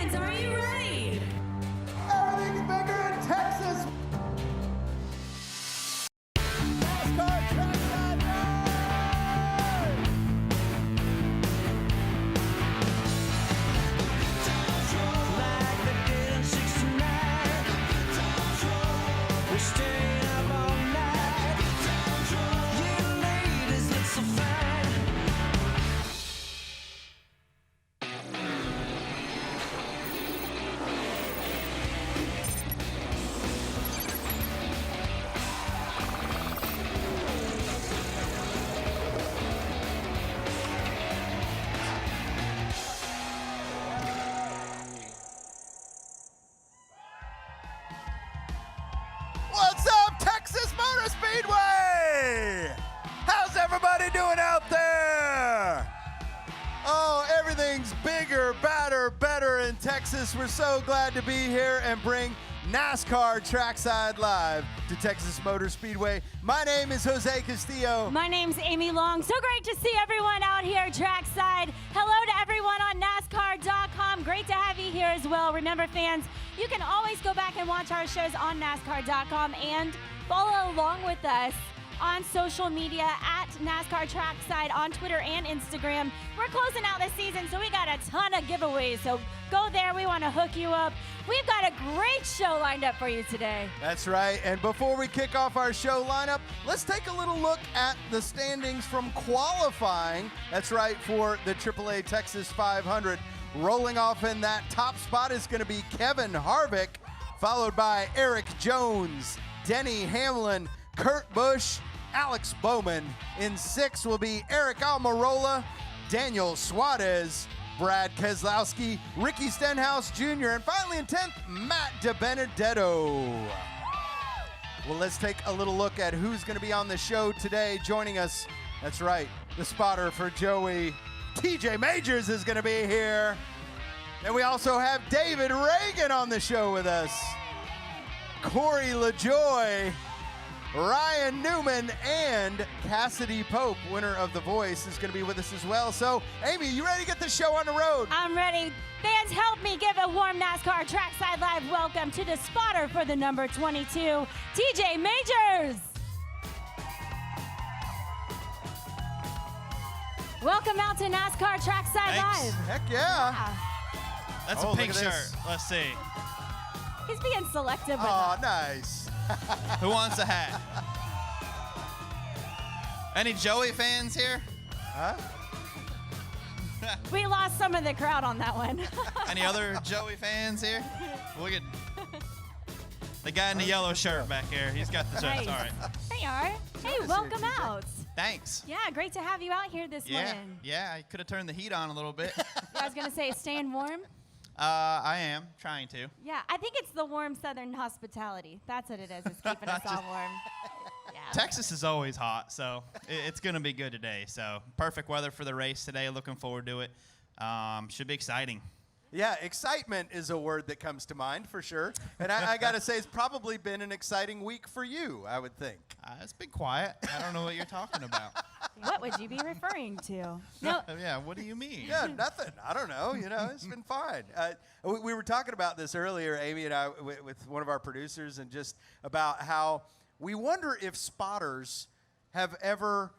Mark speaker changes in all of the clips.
Speaker 1: fans, are you ready?
Speaker 2: Everything's bigger in Texas. NASCAR Trackside Live!
Speaker 3: Like they did in '69. We're staying up all night. You ladies look so fine.
Speaker 2: What's up, Texas Motor Speedway? How's everybody doing out there? Oh, everything's bigger, badder, better in Texas. We're so glad to be here and bring NASCAR Trackside Live to Texas Motor Speedway. My name is Jose Castillo.
Speaker 1: My name's Amy Long. So great to see everyone out here trackside. Hello to everyone on NASCAR.com. Great to have you here as well. Remember, fans, you can always go back and watch our shows on NASCAR.com and follow along with us on social media at NASCAR Trackside on Twitter and Instagram. We're closing out this season, so we got a ton of giveaways. So go there. We want to hook you up. We've got a great show lined up for you today.
Speaker 2: That's right. And before we kick off our show lineup, let's take a little look at the standings from qualifying. That's right, for the AAA Texas 500. Rolling off in that top spot is going to be Kevin Harvick, followed by Eric Jones, Denny Hamlin, Kurt Busch, Alex Bowman. In 6th will be Eric Almirola, Daniel Suarez, Brad Keselowski, Ricky Stenhouse Jr., and finally in 10th, Matt DiBenedetto. Well, let's take a little look at who's going to be on the show today. Joining us, that's right, the spotter for Joey, TJ Majors, is going to be here. And we also have David Reagan on the show with us. Corey LaJoy, Ryan Newman, and Cassidy Pope, winner of The Voice, is going to be with us as well. So, Amy, you ready to get this show on the road?
Speaker 1: I'm ready. Fans, help me give a warm NASCAR Trackside Live welcome to the spotter for the number 22, TJ Majors. Welcome out to NASCAR Trackside
Speaker 4: Thanks.
Speaker 1: Live.
Speaker 2: Heck yeah.
Speaker 4: That's
Speaker 2: Oh,
Speaker 4: a
Speaker 2: look
Speaker 4: pink
Speaker 2: at
Speaker 4: shirt.
Speaker 2: this.
Speaker 4: Let's see.
Speaker 1: He's being selective with
Speaker 2: Oh,
Speaker 1: us.
Speaker 2: nice.
Speaker 4: Who wants a hat? Any Joey fans here?
Speaker 2: Huh?
Speaker 1: We lost some of the crowd on that one.
Speaker 4: Any other Joey fans here? Look at the guy in the yellow shirt back here. He's got the shirts.
Speaker 1: Nice.
Speaker 4: All right.
Speaker 1: There you are. Hey,
Speaker 2: Notice
Speaker 1: welcome
Speaker 2: here, TJ.
Speaker 1: out.
Speaker 4: Thanks.
Speaker 1: Yeah, great to have you out here this
Speaker 4: Yeah.
Speaker 1: morning.
Speaker 4: Yeah. I could have turned the heat on a little bit.
Speaker 1: Yeah, I was going to say, staying warm.
Speaker 4: I am trying to.
Speaker 1: Yeah, I think it's the warm southern hospitality. That's what it is. It's keeping us all warm. Yeah.
Speaker 4: Texas is always hot, so it's going to be good today. So perfect weather for the race today. Looking forward to it. Should be exciting.
Speaker 2: Yeah, excitement is a word that comes to mind for sure. And I got to say, it's probably been an exciting week for you, I would think.
Speaker 4: It's been quiet. I don't know what you're talking about.
Speaker 1: What would you be referring to? No,
Speaker 4: Yeah, what do you mean?
Speaker 2: Yeah, nothing. I don't know. You know, it's been fine. We were talking about this earlier, Amy and I, with one of our producers, and just about how we wonder if spotters have ever,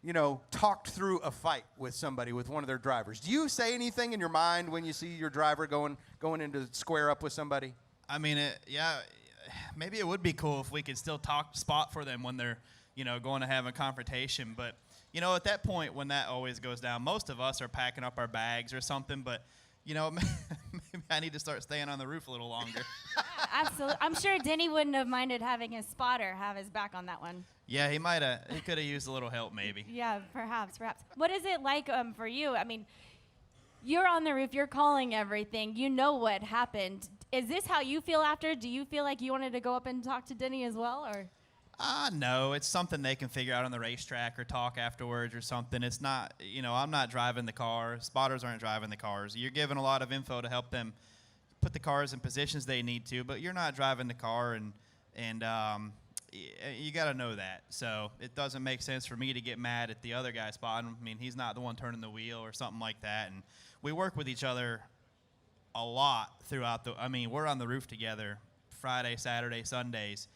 Speaker 2: you know, talked through a fight with somebody, with one of their drivers. Do you say anything in your mind when you see your driver going into square up with somebody?
Speaker 4: I mean, maybe it would be cool if we could still spot for them when they're, you know, going to have a confrontation. But, you know, at that point when that always goes down, most of us are packing up our bags or something. But, you know, maybe I need to start staying on the roof a little longer.
Speaker 1: absolutely. I'm sure Denny wouldn't have minded having his spotter have his back on that one.
Speaker 4: Yeah, he could have used a little help maybe.
Speaker 1: Yeah, perhaps. What is it like for you? I mean, you're on the roof. You're calling everything. You know what happened. Is this how you feel after? Do you feel like you wanted to go up and talk to Denny as well, or?
Speaker 4: No, it's something they can figure out on the racetrack or talk afterwards or something. It's not, you know, I'm not driving the car. Spotters aren't driving the cars. You're given a lot of info to help them put the cars in positions they need to, but you're not driving the car, and you got to know that. So it doesn't make sense for me to get mad at the other guy spotting. I mean, he's not the one turning the wheel or something like that. And we work with each other a lot throughout the. I mean, we're on the roof together Friday, Saturday, Sundays.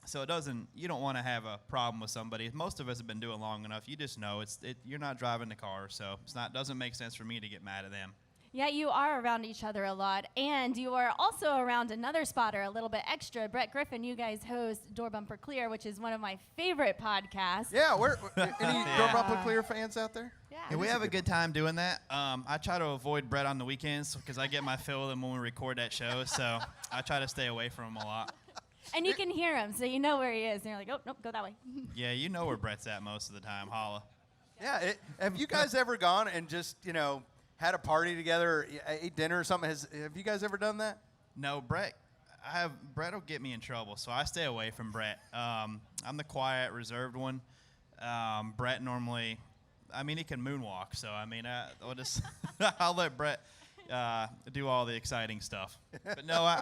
Speaker 4: So it doesn't. You don't want to have a problem with somebody. Most of us have been doing long enough. You just know you're not driving the car, so doesn't make sense for me to get mad at them.
Speaker 1: Yeah, you are around each other a lot, and you are also around another spotter a little bit extra. Brett Griffin, you guys host Door Bumper Clear, which is one of my favorite podcasts.
Speaker 2: Yeah, any Door Bumper Clear fans out there?
Speaker 4: Yeah, we have a good time doing that. I try to avoid Brett on the weekends because I get my fill of them when we record that show, so I try to stay away from him a lot.
Speaker 1: And you can hear him, so you know where he is, and you're like, oh, nope, go that way.
Speaker 4: Yeah, you know where Brett's at most of the time, holla.
Speaker 2: Yeah, have you guys ever gone and just, had a party together, or ate dinner or something? Have you guys ever done that?
Speaker 4: No, Brett will get me in trouble, so I stay away from Brett. I'm the quiet, reserved one. Brett normally, he can moonwalk, so I'll let Brett do all the exciting stuff. But no,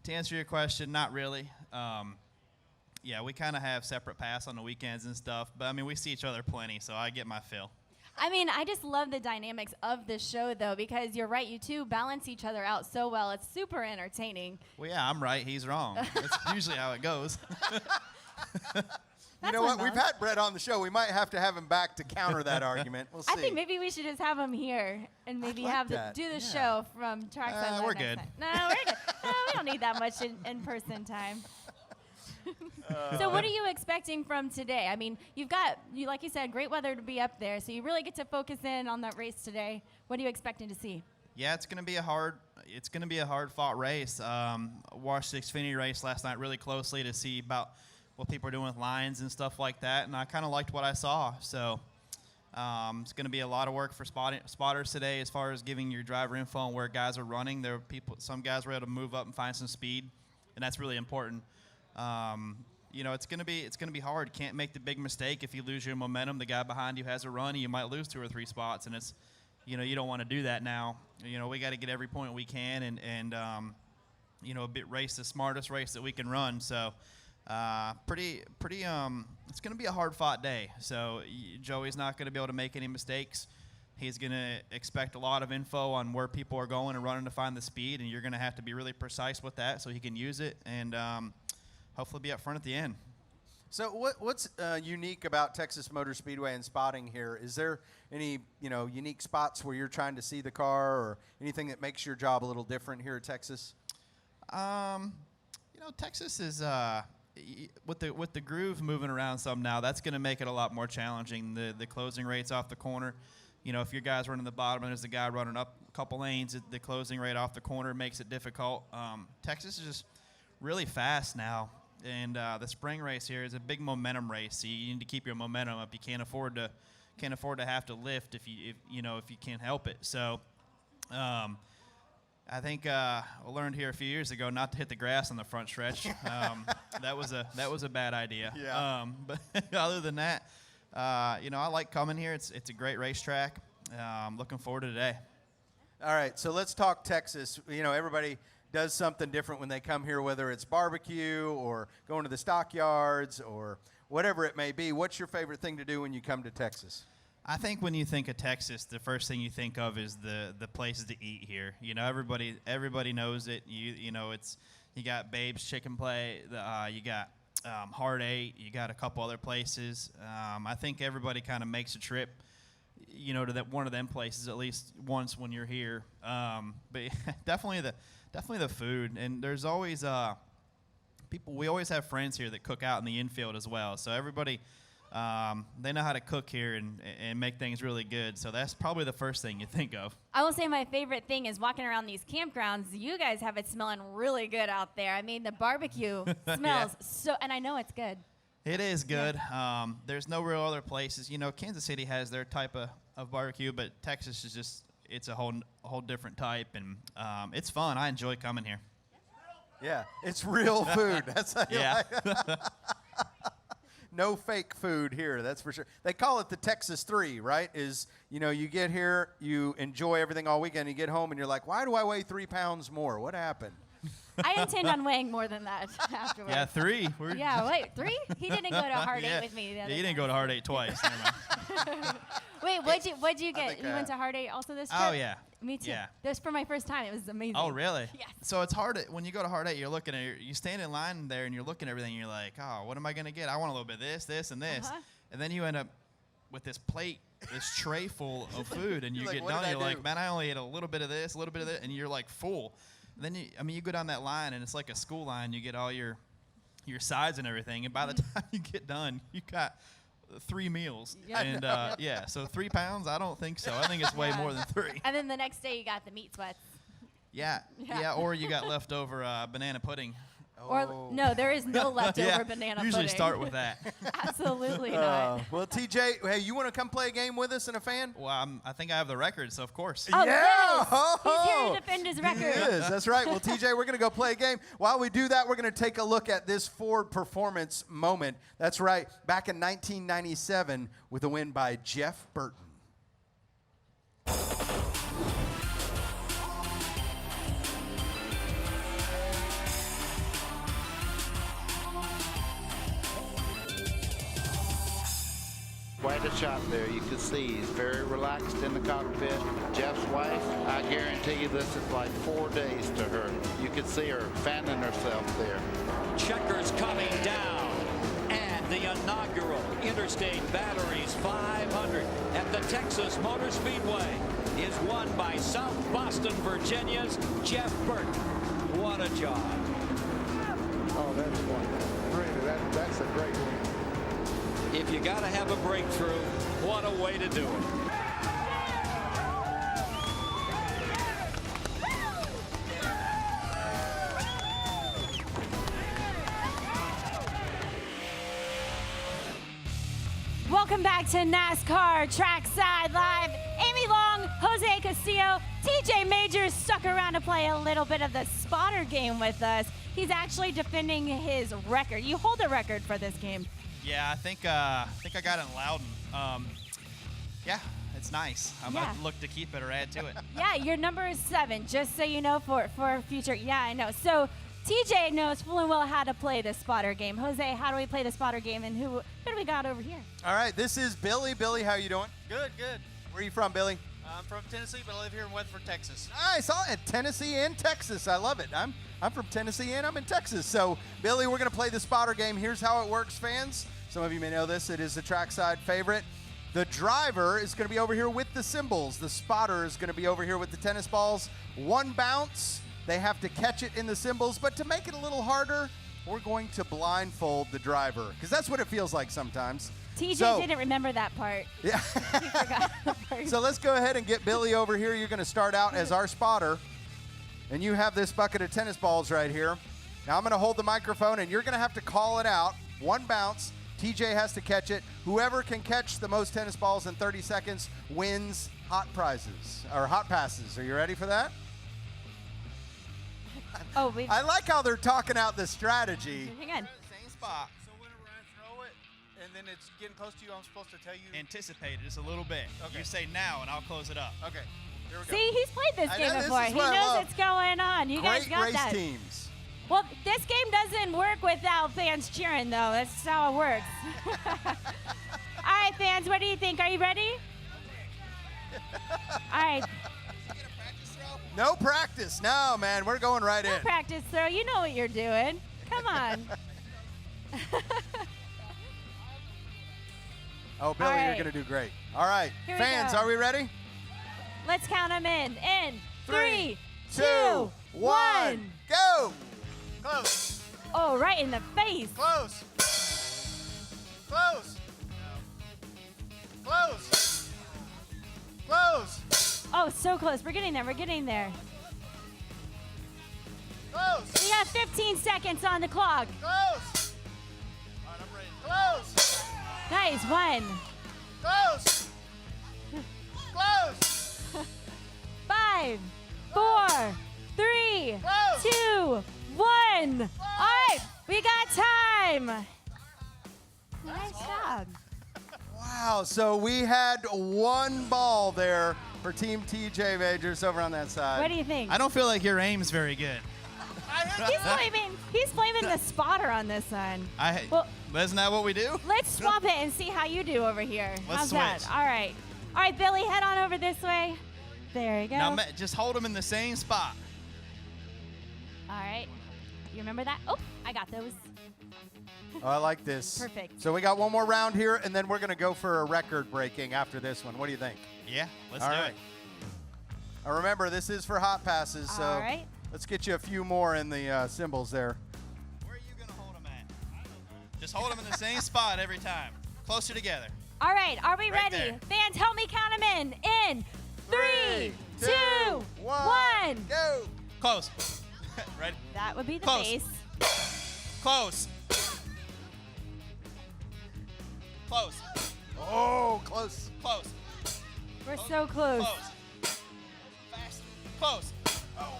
Speaker 4: to answer your question, not really. Yeah, we kind of have separate paths on the weekends and stuff, but we see each other plenty, so I get my fill.
Speaker 1: I just love the dynamics of this show, though, because you're right, you two balance each other out so well. It's super entertaining.
Speaker 4: Well, yeah, I'm right, he's wrong. That's usually how it goes.
Speaker 2: You know what? We've had Brett on the show. We might have to have him back to counter that argument. We'll see.
Speaker 1: I think maybe we should just have him here and maybe do the show from Trackside.
Speaker 4: We're good.
Speaker 1: No, we're good. No, we don't need that much in-person time. So what are you expecting from today? You've got, like you said, great weather to be up there, so you really get to focus in on that race today. What are you expecting to see?
Speaker 4: Yeah, it's going to be a hard fought race. Watched the Xfinity race last night really closely to see about what people are doing with lines and stuff like that, and I kind of liked what I saw. So it's going to be a lot of work for spotters today as far as giving your driver info on where guys are running. Some guys were able to move up and find some speed, and that's really important. It's going to be hard. Can't make the big mistake. If you lose your momentum, the guy behind you has a run, and you might lose 2 or 3 spots, and it's, you don't want to do that now. We got to get every point we can and race the smartest race that we can run. So, it's going to be a hard fought day. So Joey's not going to be able to make any mistakes. He's going to expect a lot of info on where people are going and running to find the speed, and you're going to have to be really precise with that so he can use it and, hopefully be up front at the end.
Speaker 2: So what's unique about Texas Motor Speedway and spotting here? Is there any unique spots where you're trying to see the car, or anything that makes your job a little different here at Texas?
Speaker 4: Texas is with the groove moving around some now. That's going to make it a lot more challenging. The closing rates off the corner. If your guy's running the bottom and there's a guy running up a couple lanes, the closing rate off the corner makes it difficult. Texas is just really fast now. And the spring race here is a big momentum race. So you need to keep your momentum up. You can't afford to have to lift if you can't help it. So I think I learned here a few years ago not to hit the grass on the front stretch. That was a bad idea.
Speaker 2: Yeah.
Speaker 4: But other than that, I like coming here. It's a great racetrack. I'm looking forward to today.
Speaker 2: All right, so let's talk Texas. Everybody does something different when they come here, whether it's barbecue or going to the stockyards or whatever it may be. What's your favorite thing to do when you come to Texas?
Speaker 4: I think when you think of Texas, the first thing you think of is the places to eat here. Everybody knows it. You got Babe's Chicken Play. You got Hard 8. You got a couple other places. I think everybody kind of makes a trip, to that one of them places at least once when you're here. But definitely the food, and there's always people. We always have friends here that cook out in the infield as well. So everybody, they know how to cook here and make things really good. So that's probably the first thing you think of.
Speaker 1: I will say my favorite thing is walking around these campgrounds. You guys have it smelling really good out there. The barbecue smells so, and I know it's good.
Speaker 4: It is good. Yeah. There's no real other places. Kansas City has their type of barbecue, but Texas is just. It's a whole different type, and it's fun. I enjoy coming here.
Speaker 2: Yeah, it's real food. That's how you like it. No fake food here, that's for sure. They call it the Texas 3, right? You get here, you enjoy everything all weekend, you get home, and you're like, why do I weigh 3 pounds more? What happened?
Speaker 1: I intend on weighing more than that afterwards.
Speaker 4: Yeah, 3.
Speaker 1: Yeah, wait, 3? He didn't go to Hard 8
Speaker 4: Yeah.
Speaker 1: with me. The
Speaker 4: Yeah,
Speaker 1: other
Speaker 4: you didn't
Speaker 1: time.
Speaker 4: go to Hard 8 twice. Never mind.
Speaker 1: Wait, what'd you get?
Speaker 2: think
Speaker 1: You
Speaker 2: I
Speaker 1: went to
Speaker 2: have.
Speaker 1: Hard 8 also this trip?
Speaker 4: Oh, yeah.
Speaker 1: Me too.
Speaker 4: Yeah.
Speaker 1: This for my first time. It was amazing.
Speaker 4: Oh, really?
Speaker 1: Yes.
Speaker 4: So it's hard when you go to Hard 8, you're looking at you stand in line there and you're looking at everything. And you're like, oh, what am I gonna get? I want a little bit of this, this, and this.
Speaker 1: Uh-huh.
Speaker 4: And then you end up with this plate, this tray full of food, and you
Speaker 2: You're like,
Speaker 4: get
Speaker 2: what
Speaker 4: done.
Speaker 2: did
Speaker 4: And
Speaker 2: I
Speaker 4: you're
Speaker 2: do?
Speaker 4: like, man, I only ate a little bit of this, a little bit of that, and you're like full. And then you go down that line and it's like a school line. You get all your sides and everything, and by the time you get done, you got 3 meals.
Speaker 1: Yeah.
Speaker 4: And yeah, so 3 pounds? I don't think so. I think it's way
Speaker 1: Yeah.
Speaker 4: more than 3.
Speaker 1: And then the next day you got the meat sweats.
Speaker 4: Yeah,
Speaker 1: Yeah.
Speaker 4: yeah, or you got leftover banana pudding.
Speaker 1: Or no, there is no leftover
Speaker 4: Yeah,
Speaker 1: banana
Speaker 4: usually
Speaker 1: pudding.
Speaker 4: start with that.
Speaker 1: Absolutely not.
Speaker 2: Well, TJ, hey, you want to come play a game with us and a fan?
Speaker 4: Well, I think I have the record, so of course.
Speaker 1: Oh,
Speaker 2: Yeah!
Speaker 1: yes.
Speaker 2: Oh,
Speaker 1: He's here to defend his record.
Speaker 2: He is. That's right. Well, TJ, we're going to go play a game. While we do that, we're going to take a look at this Ford performance moment. That's right. Back in 1997 with a win by Jeff Burton.
Speaker 5: Quite a shot there. You can see he's very relaxed in the cockpit. Jeff's wife, I guarantee you this is like 4 days to her. You can see her fanning herself there.
Speaker 6: Checkers coming down, and the inaugural Interstate Batteries 500 at the Texas Motor Speedway is won by South Boston, Virginia's Jeff Burton. What a job.
Speaker 7: Oh, that's wonderful. Really, that's a great win.
Speaker 6: If you got to have a breakthrough, what a way to do it.
Speaker 1: Welcome back to NASCAR Trackside Live. Amy Long, Jose Castillo, TJ Majors stuck around to play a little bit of the spotter game with us. He's actually defending his record. You hold a record for this game.
Speaker 4: Yeah, I think I got it in Loudon. Yeah, it's nice. I
Speaker 1: Yeah.
Speaker 4: might look to keep it or add to it.
Speaker 1: Yeah, your number is 7, just so you know for future. Yeah, I know. So TJ knows full and well how to play the spotter game. Jose, how do we play the spotter game, and who do we got over here?
Speaker 2: All right, this is Billy. Billy, how you doing?
Speaker 8: Good, good.
Speaker 2: Where are you from, Billy?
Speaker 8: I'm from Tennessee, but I live here in Weatherford, Texas.
Speaker 2: Nice. All in Tennessee and Texas. I love it. I'm from Tennessee and I'm in Texas. So, Billy, we're going to play the spotter game. Here's how it works, fans. Some of you may know this. It is a trackside favorite. The driver is going to be over here with the cymbals. The spotter is going to be over here with the tennis balls. One bounce. They have to catch it in the cymbals. But to make it a little harder, we're going to blindfold the driver because that's what it feels like sometimes.
Speaker 1: TJ didn't remember that part.
Speaker 2: Yeah.
Speaker 1: He forgot the part.
Speaker 2: So let's go ahead and get Billy over here. You're going to start out as our spotter. And you have this bucket of tennis balls right here. Now I'm going to hold the microphone, and you're going to have to call it out. One bounce. TJ has to catch it. Whoever can catch the most tennis balls in 30 seconds wins hot prizes, or hot passes. Are you ready for that?
Speaker 1: Oh, we.
Speaker 2: I like how they're talking out the strategy.
Speaker 1: Hang on.
Speaker 4: Same spot.
Speaker 8: So whenever I throw it, and then it's getting close to you, I'm supposed to tell you.
Speaker 4: Anticipate it just a little bit.
Speaker 8: Okay.
Speaker 4: You say now, and I'll close it up.
Speaker 8: Okay, here we go.
Speaker 1: See, he's played this
Speaker 2: I
Speaker 1: game
Speaker 2: know, this
Speaker 1: before.
Speaker 2: is
Speaker 1: He
Speaker 2: what I
Speaker 1: knows
Speaker 2: love.
Speaker 1: what's going on. You guys
Speaker 2: Great
Speaker 1: got
Speaker 2: race
Speaker 1: that.
Speaker 2: teams.
Speaker 1: Well, this game doesn't work without fans cheering, though. That's how it works. All right, fans, what do you think? Are you ready? All right,
Speaker 2: No practice. No, man. We're going right
Speaker 1: no
Speaker 2: in.
Speaker 1: practice throw. You know what you're doing. Come on.
Speaker 2: Oh, Billy,
Speaker 1: All
Speaker 2: you're
Speaker 1: right.
Speaker 2: going to do great. All right.
Speaker 1: Here we
Speaker 2: Fans,
Speaker 1: go.
Speaker 2: are we ready?
Speaker 1: Let's count them in. In 3, 2,
Speaker 2: 2,
Speaker 1: 1.
Speaker 2: Go.
Speaker 8: Close,
Speaker 1: Oh, right in the face.
Speaker 8: close, close, close, close,
Speaker 1: Oh, so close. We're getting there. We're getting there.
Speaker 8: close,
Speaker 1: We have 15 seconds on the clock.
Speaker 8: close. All right, I'm ready. Close,
Speaker 1: Nice. 1,
Speaker 8: close, close.
Speaker 1: 5, 4, 3,
Speaker 8: Close.
Speaker 1: 2, 1. All right, we got time. Nice job.
Speaker 2: Wow. So we had one ball there for Team TJ Majors over on that side.
Speaker 1: What do you think?
Speaker 4: I don't feel like your aim's very good.
Speaker 1: He's blaming the spotter on this one. Well,
Speaker 4: Isn't that what we do?
Speaker 1: let's swap it and see how you do over here.
Speaker 4: Let's
Speaker 1: How's that?
Speaker 4: switch.
Speaker 1: All right. All right, Billy, head on over this way. There you go.
Speaker 4: Now, just hold them in the same spot.
Speaker 1: All right. You remember that? Oh, I got those.
Speaker 2: Oh, I like this.
Speaker 1: Perfect.
Speaker 2: So we got one more round here, and then we're going to go for a record breaking after this one. What do you think?
Speaker 4: Yeah, let's
Speaker 2: All
Speaker 4: do
Speaker 2: right.
Speaker 4: it.
Speaker 2: Now remember, this is for hot passes, so
Speaker 1: All right.
Speaker 2: let's get you a few more in the symbols there.
Speaker 4: Where are you going to hold them at? Just hold them in the same spot every time. Closer together.
Speaker 1: All right. Are we
Speaker 4: Right
Speaker 1: ready?
Speaker 4: there.
Speaker 1: Fans, help me count them in. In 3, 2, 1.
Speaker 2: Go!
Speaker 4: Close. Ready?
Speaker 1: That would be the
Speaker 4: Close.
Speaker 1: base.
Speaker 4: Close. Close.
Speaker 2: Oh, close.
Speaker 4: Close.
Speaker 1: We're so close.
Speaker 4: Close. Fast. Close. Oh.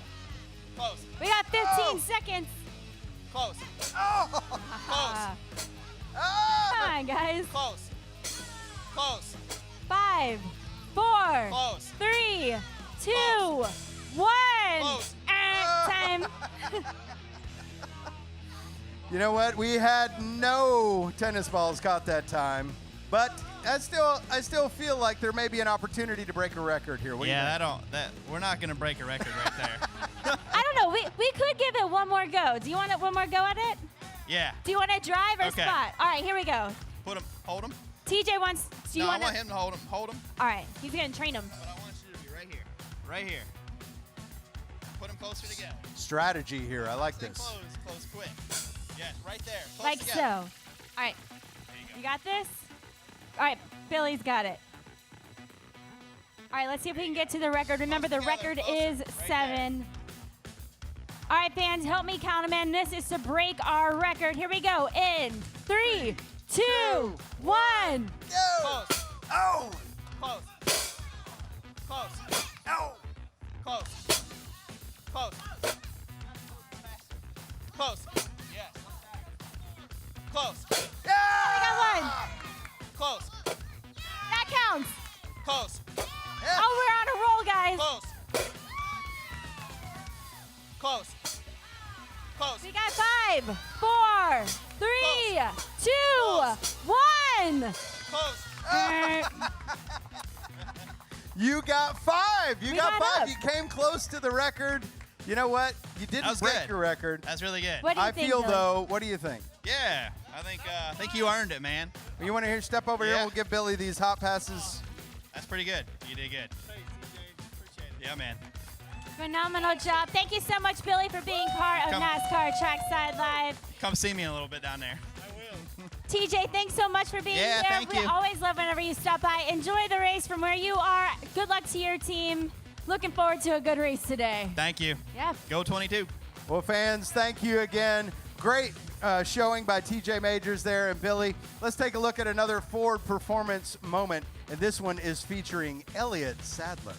Speaker 4: Close.
Speaker 1: We got 15 seconds.
Speaker 4: Close.
Speaker 2: Oh!
Speaker 4: Close.
Speaker 1: Come on, guys.
Speaker 4: Close. Close.
Speaker 1: 5, 4,
Speaker 4: Close.
Speaker 1: 3, 2, 1.
Speaker 4: Close.
Speaker 1: Time.
Speaker 2: You know what? We had no tennis balls caught that time, but I still feel like there may be an opportunity to break a record here. What do you think?
Speaker 4: We're not going to break a record right there.
Speaker 1: I don't know. We could give it one more go. Do you want one more go at it?
Speaker 4: Yeah.
Speaker 1: Do you want to drive or
Speaker 4: Okay.
Speaker 1: spot? All right, here we go.
Speaker 4: Hold them.
Speaker 1: TJ wants. Do you
Speaker 4: No, I
Speaker 1: want
Speaker 4: want him to hold them. Hold them.
Speaker 1: All right, he's gonna train him.
Speaker 4: But I want you to be right here. Right here. Put them closer together.
Speaker 2: Strategy here. I like
Speaker 4: Say
Speaker 2: this.
Speaker 4: Close quick. Yes, right there. Close
Speaker 1: Like
Speaker 4: together.
Speaker 1: so. All right,
Speaker 4: There you go.
Speaker 1: you got this. All right, Billy's got it. All right, let's see if we can get to the record. Remember, the
Speaker 4: Closer
Speaker 1: record
Speaker 4: together,
Speaker 1: is
Speaker 4: closer. Right
Speaker 1: 7. All right, fans, help me count them in. This is to break our record. Here we go. In 3, 2, 1.
Speaker 4: Close.
Speaker 2: Oh!
Speaker 4: Close. Close.
Speaker 2: Oh!
Speaker 4: Close. Close. Close. Yes. Close.
Speaker 2: Yeah!
Speaker 1: We got one.
Speaker 4: Close.
Speaker 1: That counts.
Speaker 4: Close.
Speaker 2: Yeah.
Speaker 1: Oh, we're on a roll, guys.
Speaker 4: Close. Close. Close.
Speaker 1: We got 5, 4, 3, 2, 1.
Speaker 4: Close.
Speaker 2: You got 5. You
Speaker 1: We
Speaker 2: got
Speaker 1: got
Speaker 2: 5.
Speaker 1: up.
Speaker 2: You came close to the record. You know what? You
Speaker 4: That
Speaker 2: didn't
Speaker 4: was
Speaker 2: break
Speaker 4: good.
Speaker 2: your record.
Speaker 4: That's really good.
Speaker 1: What do you
Speaker 2: I
Speaker 1: think,
Speaker 2: feel
Speaker 1: Billy?
Speaker 2: though. What do you think?
Speaker 4: Yeah. I think you earned it, man.
Speaker 2: You want to hear? Step over here.
Speaker 4: Yeah.
Speaker 2: We'll give Billy these hot passes.
Speaker 4: That's pretty good. You did good. Yeah, man.
Speaker 1: Phenomenal job. Thank you so much, Billy, for being part of
Speaker 4: Come.
Speaker 1: NASCAR Trackside Live.
Speaker 4: Come see me a little bit down there.
Speaker 1: TJ, thanks so much for being
Speaker 4: Yeah,
Speaker 1: here.
Speaker 4: thank
Speaker 1: We
Speaker 4: you.
Speaker 1: always love whenever you stop by. Enjoy the race from where you are. Good luck to your team. Looking forward to a good race today.
Speaker 4: Thank you.
Speaker 1: Yeah.
Speaker 4: Go 22.
Speaker 2: Well, fans, thank you again. Great showing by TJ Majors there and Billy. Let's take a look at another Ford performance moment, and this one is featuring Elliott Sadler.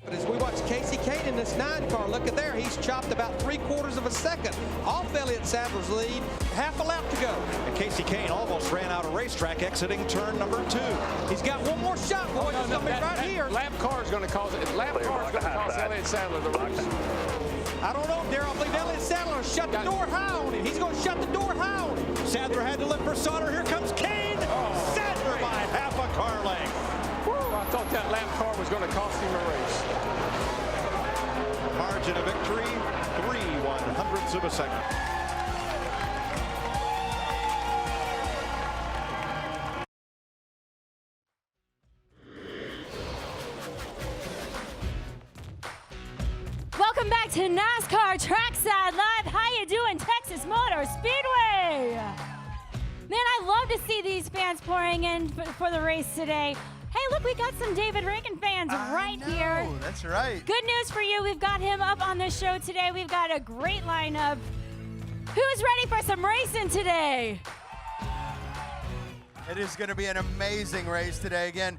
Speaker 9: But as we watch Casey Kane in this 9 car, look at there. He's chopped about 3/4 of a second off Elliott Sadler's lead. Half a lap to go.
Speaker 10: And Casey Kane almost ran out of racetrack exiting turn number 2.
Speaker 9: He's got one more shot, boys. It's going to be right here.
Speaker 7: Lap car is going to cause Elliott Sadler the race.
Speaker 9: I don't know, Darryl. I believe Elliott Sadler will shut the door high on him. He's going to shut the door high on him.
Speaker 10: Sadler had to look for Sauter. Here comes Kane. Sadler by half a car length.
Speaker 7: I thought that lap car was going to cost him a race.
Speaker 10: Margin of victory, 3/100ths of a second.
Speaker 1: Welcome back to NASCAR Trackside Live. How you doing, Texas Motor Speedway? Man, I love to see these fans pouring in for the race today. Hey, look, we got some David Rankin fans right here.
Speaker 2: Oh, that's right.
Speaker 1: Good news for you. We've got him up on the show today. We've got a great lineup. Who's ready for some racing today?
Speaker 2: It is going to be an amazing race today. Again,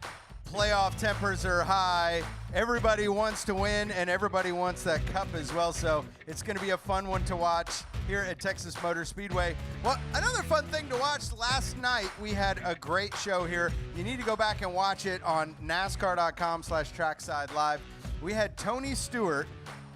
Speaker 2: playoff tempers are high. Everybody wants to win, and everybody wants that cup as well. So it's going to be a fun one to watch here at Texas Motor Speedway. Well, another fun thing to watch, last night we had a great show here. You need to go back and watch it on NASCAR.com/Trackside Live. We had Tony Stewart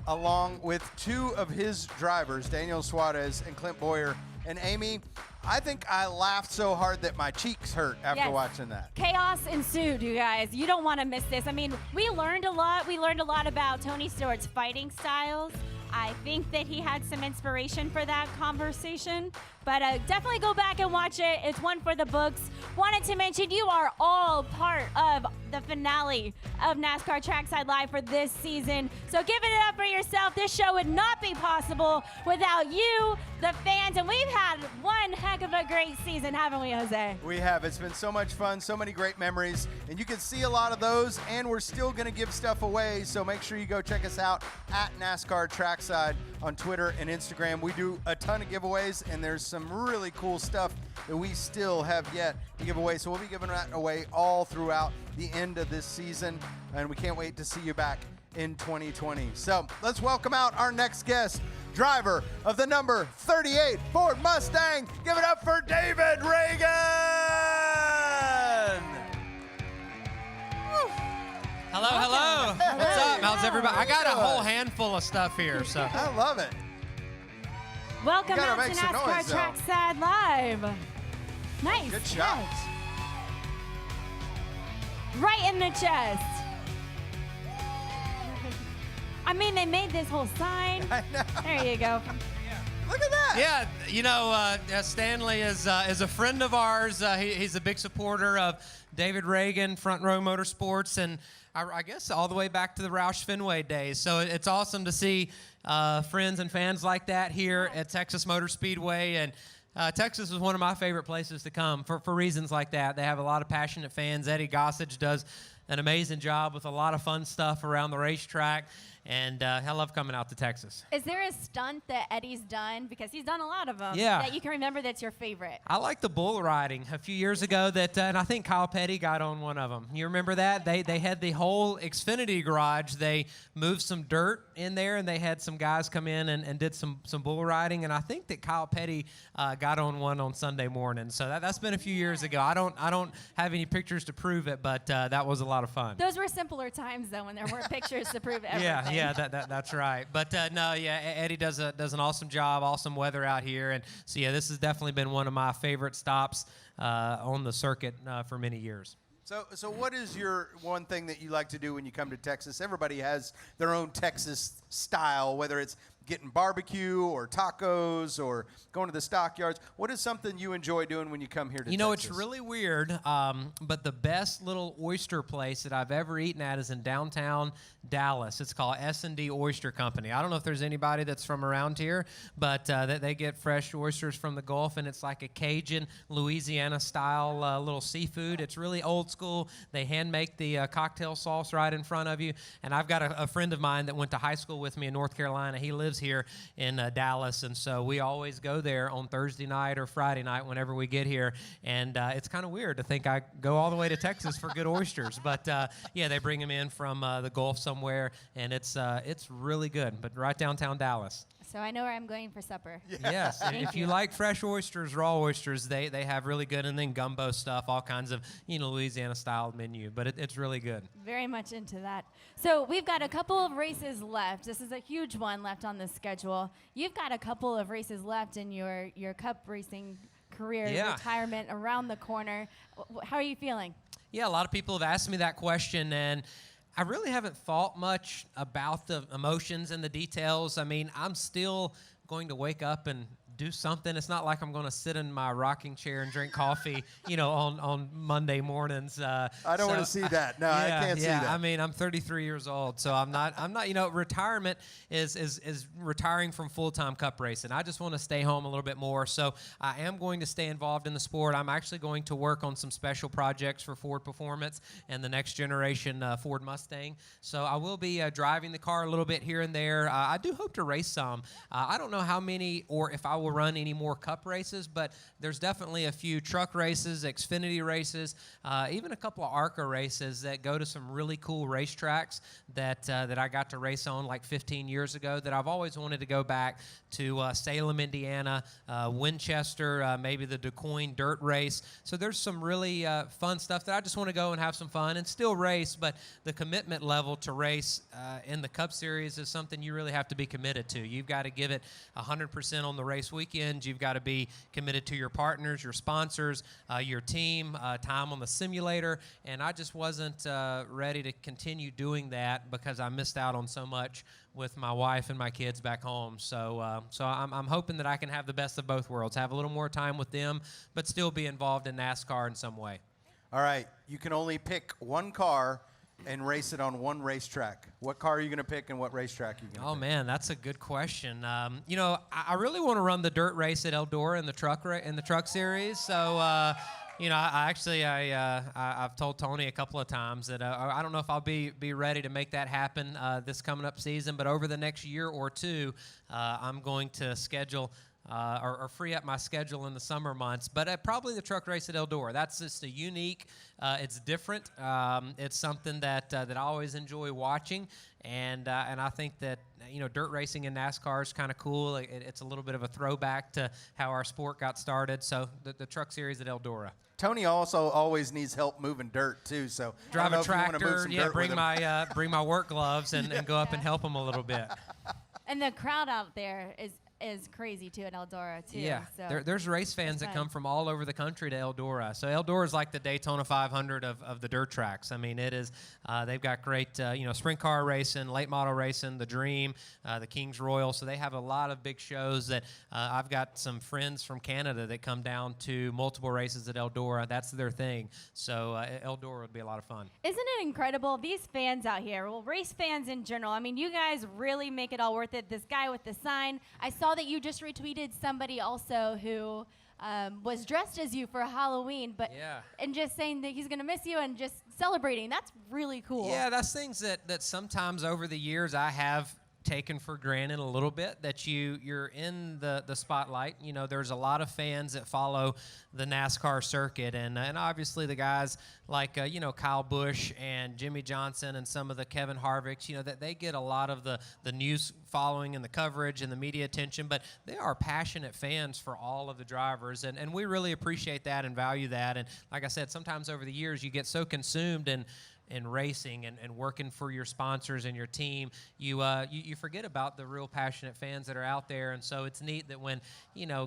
Speaker 2: along with two of his drivers, Daniel Suarez and Clint Boyer. And Amy, I think I laughed so hard that my cheeks hurt after watching that.
Speaker 1: Chaos ensued, you guys. You don't want to miss this. I mean, we learned a lot. We learned a lot about Tony Stewart's fighting styles. I think that he had some inspiration for that conversation. But definitely go back and watch it. It's one for the books. Wanted to mention you are all part of the finale of NASCAR Trackside Live for this season. So give it up for yourself. This show would not be possible without you, the fans. And we've had one heck of a great season, haven't we, Jose?
Speaker 2: We have. It's been so much fun, so many great memories. And you can see a lot of those, and we're still going to give stuff away. So make sure you go check us out at NASCAR Trackside on Twitter and Instagram. We do a ton of giveaways, and there's some really cool stuff that we still have yet to give away. So we'll be giving that away all throughout the end of this season, and we can't wait to see you back in 2020. So let's welcome out our next guest, driver of the number 38 Ford Mustang. Give it up for David Reagan!
Speaker 11: Hello, hello. What's up? How's everybody? I got a whole handful of stuff here, so.
Speaker 2: I love it.
Speaker 1: Welcome out to
Speaker 2: make some
Speaker 1: NASCAR
Speaker 2: noise, though.
Speaker 1: Trackside Live. Nice.
Speaker 2: Good shot.
Speaker 1: Right in the chest. I mean, they made this whole sign.
Speaker 2: I know.
Speaker 1: There you go.
Speaker 2: Look at that.
Speaker 11: Yeah, you know, Stanley is a friend of ours. He's a big supporter of David Reagan, Front Row Motorsports, and I guess all the way back to the Roush Fenway days. So it's awesome to see friends and fans like that here at Texas Motor Speedway. And Texas is one of my favorite places to come for reasons like that. They have a lot of passionate fans. Eddie Gossage does an amazing job with a lot of fun stuff around the racetrack. And I love coming out to Texas.
Speaker 1: Is there a stunt that Eddie's done, because he's done a lot of them,
Speaker 11: Yeah.
Speaker 1: that you can remember that's your favorite?
Speaker 11: I like the bull riding a few years ago and I think Kyle Petty got on one of them. You remember that? They had the whole Xfinity garage. They moved some dirt in there, and they had some guys come in and did some bull riding. And I think that Kyle Petty got on one on Sunday morning. So that's been a few years ago. I don't have any pictures to prove it, but that was a lot of fun.
Speaker 1: Those were simpler times, though, when there weren't pictures to prove everything.
Speaker 11: Yeah, that's right. But no, yeah, Eddie does an awesome job, awesome weather out here, and so yeah, this has definitely been one of my favorite stops on the circuit for many years.
Speaker 2: So what is your one thing that you like to do when you come to Texas? Everybody has their own Texas style, whether it's getting barbecue or tacos or going to the stockyards. What is something you enjoy doing when you come here to Texas?
Speaker 11: You know, it's really weird, but the best little oyster place that I've ever eaten at is in downtown Dallas. It's called D Oyster Company. I don't know if there's anybody that's from around here, but they get fresh oysters from the Gulf, and it's like a Cajun, Louisiana-style little seafood. It's really old school. They hand make the cocktail sauce right in front of you, and I've got a friend of mine that went to high school with me in North Carolina. He lives here in Dallas, and so we always go there on Thursday night or Friday night whenever we get here, and it's kind of weird to think I go all the way to Texas for good oysters, but yeah, they bring them in from the Gulf somewhere, and it's really good, but right downtown Dallas.
Speaker 1: So I know where I'm going for supper.
Speaker 11: Yes, and if you like fresh oysters, raw oysters, they have really good, and then gumbo stuff, all kinds of, Louisiana-style menu, but it's really good.
Speaker 1: Very much into that. So we've got a couple of races left. This is a huge one left on the schedule. You've got a couple of races left in your cup racing career, retirement around the corner. How are you feeling?
Speaker 11: Yeah, a lot of people have asked me that question, and I really haven't thought much about the emotions and the details. I mean, I'm still going to wake up and do something. It's not like I'm going to sit in my rocking chair and drink coffee, on Monday mornings.
Speaker 2: I don't want to see that. No, I can't see that.
Speaker 11: I mean, I'm 33 years old, so I'm not. Retirement is retiring from full-time cup racing. I just want to stay home a little bit more. So I am going to stay involved in the sport. I'm actually going to work on some special projects for Ford Performance and the next generation Ford Mustang. So I will be driving the car a little bit here and there. I do hope to race some. I don't know how many, or if I will will run any more cup races, but there's definitely a few truck races, Xfinity races, even a couple of ARCA races that go to some really cool racetracks that I got to race on like 15 years ago that I've always wanted to go back to. Salem, Indiana, Winchester, maybe the DuQuoin dirt race. So there's some really fun stuff that I just want to go and have some fun and still race, but the commitment level to race in the Cup Series is something you really have to be committed to. You've got to give it 100% on the race weekends. You've got to be committed to your partners, your sponsors, your team, time on the simulator, and I just wasn't ready to continue doing that because I missed out on so much with my wife and my kids back home. So I'm hoping that I can have the best of both worlds, have a little more time with them, but still be involved in NASCAR in some way.
Speaker 2: All right, you can only pick one car and race it on one racetrack. What car are you going to pick and what racetrack are you going to pick?
Speaker 11: Oh, man, that's a good question. You know, I really want to run the dirt race at Eldora in the truck series. So, you know, I've told Tony a couple of times that I don't know if I'll be ready to make that happen this coming up season, but over the next year or two, I'm going to schedule or free up my schedule in the summer months. But probably the truck race at Eldora. That's just a unique. It's different. It's something that I always enjoy watching, and I think that dirt racing in NASCAR is kind of cool. It's a little bit of a throwback to how our sport got started. So the truck series at Eldora.
Speaker 2: Tony also always needs help moving dirt too. So
Speaker 11: drive a tractor. Yeah, bring my work gloves and go up and help him a little bit.
Speaker 1: And the crowd out there is crazy too at Eldora too.
Speaker 11: Yeah,
Speaker 1: so
Speaker 11: there's race fans that come from all over the country to Eldora. So Eldora is like the Daytona 500 of the dirt tracks. I mean, it is. They've got great sprint car racing, late model racing, the Dream, the Kings Royal. So they have a lot of big shows that I've got some friends from Canada that come down to multiple races at Eldora. That's their thing. So Eldora would be a lot of fun.
Speaker 1: Isn't it incredible? These fans out here, well, race fans in general. I mean, you guys really make it all worth it. This guy with the sign, I saw that you just retweeted somebody also who was dressed as you for Halloween, and just saying that he's going to miss you and just celebrating. That's really cool.
Speaker 11: Yeah, that's things that sometimes over the years I have taken for granted a little bit, that you're in the spotlight. There's a lot of fans that follow the NASCAR circuit, and obviously the guys like Kyle Busch and Jimmy Johnson and some of the Kevin Harvicks, that they get a lot of the news following and the coverage and the media attention, but they are passionate fans for all of the drivers, and we really appreciate that and value that. And like I said, sometimes over the years you get so consumed in racing and working for your sponsors and your team, you forget about the real passionate fans that are out there. And so it's neat that when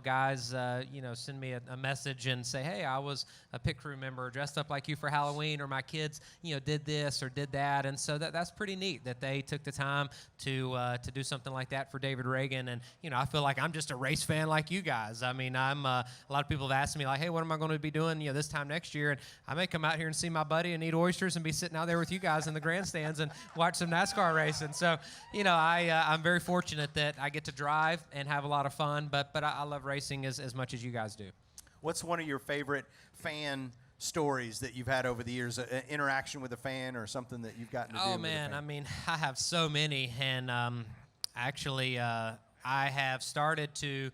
Speaker 11: guys send me a message and say, hey, I was a pit crew member dressed up like you for Halloween, or my kids did this or did that. And so that's pretty neat that they took the time to do something like that for David Reagan. And I feel like I'm just a race fan like you guys. I mean, I'm a lot of people have asked me like, hey, what am I going to be doing this time next year? And I may come out here and see my buddy and eat oysters and be sitting out there with you guys in the grandstands and watch some NASCAR racing. So, I'm very fortunate that I get to drive and have a lot of fun, but I love racing as much as you guys do.
Speaker 2: What's one of your favorite fan stories that you've had over the years, an interaction with a fan or something that you've gotten to do?
Speaker 11: Oh, man, I mean, I have so many, and actually I have started to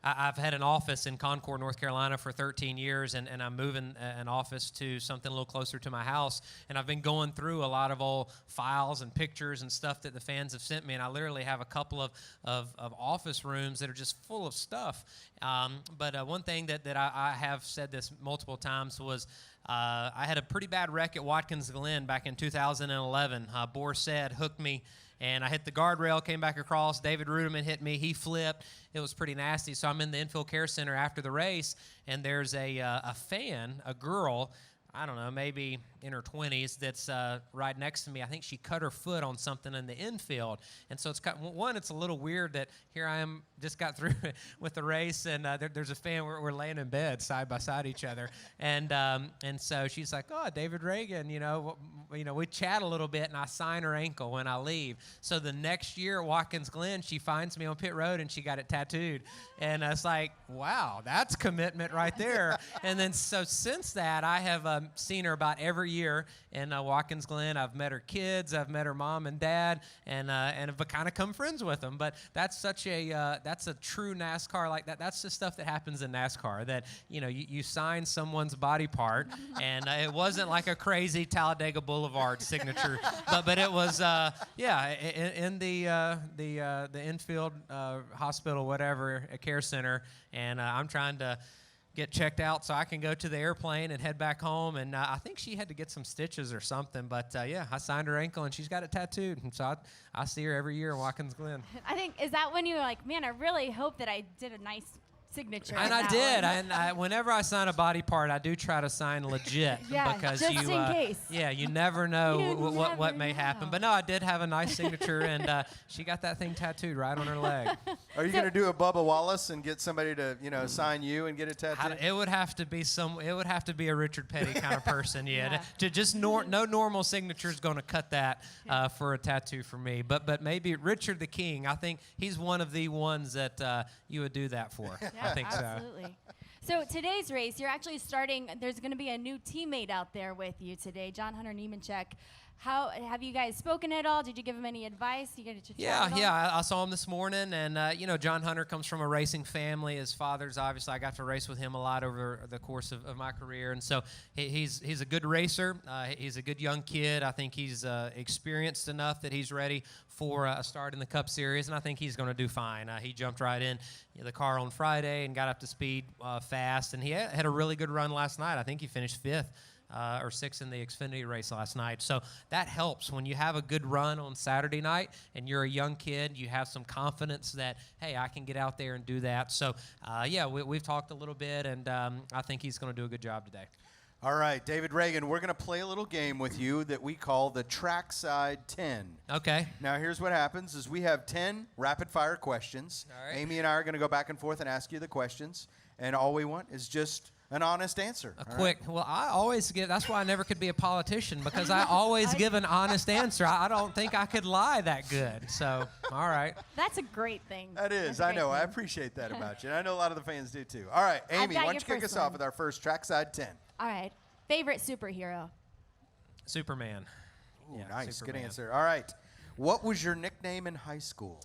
Speaker 11: I've had an office in Concord, North Carolina for 13 years, and I'm moving an office to something a little closer to my house. And I've been going through a lot of old files and pictures and stuff that the fans have sent me, and I literally have a couple of office rooms that are just full of stuff. But one thing that I have said this multiple times was I had a pretty bad wreck at Watkins Glen back in 2011. Borsed hooked me, and I hit the guardrail, came back across. David Ruderman hit me. He flipped. It was pretty nasty. So I'm in the infield care center after the race, and there's a fan, a girl, I don't know, maybe in her 20s, that's right next to me. I think she cut her foot on something in the infield. And so it's a little weird that here I am, just got through with the race, and there's a fan. We're laying in bed side by side each other. And so she's like, oh, David Reagan, we chat a little bit, and I sign her ankle when I leave. So the next year at Watkins Glen, she finds me on pit road, and she got it tattooed. And it's like, wow, that's commitment right there. And then so since that, I have seen her about every year in Watkins Glen. I've met her kids, I've met her mom and dad, and have kind of come friends with them. But that's such a that's a true NASCAR like that. That's the stuff that happens in NASCAR. That you sign someone's body part, and it wasn't like a crazy Talladega Boulevard signature, but it was in the infield hospital, whatever, a care center, and I'm trying to get checked out so I can go to the airplane and head back home. And I think she had to get some stitches or something. But, I signed her ankle, and she's got it tattooed. And so I see her every year in Watkins Glen.
Speaker 1: I think, is that when you were like, man, I really hope that I did a nice signature?
Speaker 11: And I did. And whenever I sign a body part, I do try to sign legit.
Speaker 1: Because just in case.
Speaker 11: Yeah, you never know what may happen. But no, I did have a nice signature, and she got that thing tattooed right on her leg.
Speaker 2: Are you going to do a Bubba Wallace and get somebody to sign you and get it tattooed?
Speaker 11: It would have to be a Richard Petty kind of person. Yeah. To just no normal signature is going to cut that for a tattoo for me. But maybe Richard the King. I think he's one of the ones that you would do that for. I think
Speaker 1: absolutely. So today's race, you're actually starting. There's going to be a new teammate out there with you today, John Hunter Niemancheck. How have you guys spoken at all? Did you give him any advice? You get to
Speaker 11: I saw him this morning, and John Hunter comes from a racing family. His father's obviously, I got to race with him a lot over the course of my career, and so he's a good racer. He's a good young kid. I think he's experienced enough that he's ready for a start in the Cup Series, and I think he's going to do fine. He jumped right in the car on Friday and got up to speed fast, and he had a really good run last night. I think he finished 5th. Or 6th in the Xfinity race last night. So that helps when you have a good run on Saturday night and you're a young kid, you have some confidence that, hey, I can get out there and do that. So, we've talked a little bit, and I think he's going to do a good job today.
Speaker 2: All right, David Reagan, we're going to play a little game with you that we call the Trackside 10.
Speaker 11: Okay.
Speaker 2: Now, here's what happens is we have 10 rapid-fire questions.
Speaker 11: All right.
Speaker 2: Amy and I are going to go back and forth and ask you the questions, and all we want is just an honest answer.
Speaker 11: Well, I always give, that's why I never could be a politician, because I always give an honest answer. I don't think I could lie that good. So, all right.
Speaker 1: That's a great thing.
Speaker 2: That is. I know. I appreciate that about you. And I know a lot of the fans do, too. All right, Amy, why don't you kick us off with our first Trackside 10?
Speaker 1: All right. Favorite superhero?
Speaker 11: Superman.
Speaker 2: Ooh, nice. Superman. Good answer. All right. What was your nickname in high school?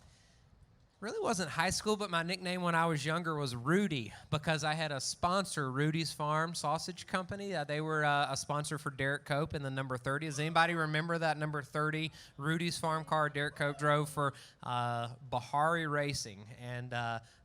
Speaker 11: Really wasn't high school, but my nickname when I was younger was Rudy, because I had a sponsor, Rudy's Farm Sausage Company. They were a sponsor for Derek Cope in the number 30. Does anybody remember that number 30 Rudy's Farm car Derek Cope drove for Bahari Racing? And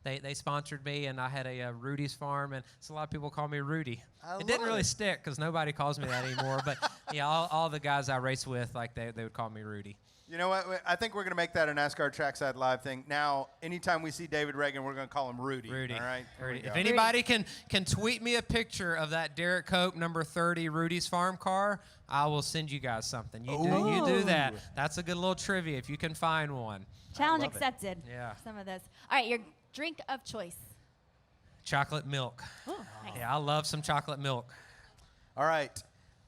Speaker 11: they sponsored me, and I had a Rudy's Farm, and so a lot of people call me Rudy. It didn't really stick because nobody calls me that anymore, but all the guys I race with, they would call me Rudy.
Speaker 2: You know what? I think we're going to make that a NASCAR Trackside Live thing. Now, anytime we see David Reagan, we're going to call him Rudy.
Speaker 11: Rudy.
Speaker 2: All right?
Speaker 11: Rudy. If anybody can tweet me a picture of that Derek Cope number 30 Rudy's Farm car, I will send you guys something. You do that. That's a good little trivia if you can find one.
Speaker 1: Challenge accepted.
Speaker 11: Yeah.
Speaker 1: Some of this. All right, your drink of choice.
Speaker 11: Chocolate milk.
Speaker 1: Ooh, nice.
Speaker 11: Yeah, I love some chocolate milk.
Speaker 2: All right.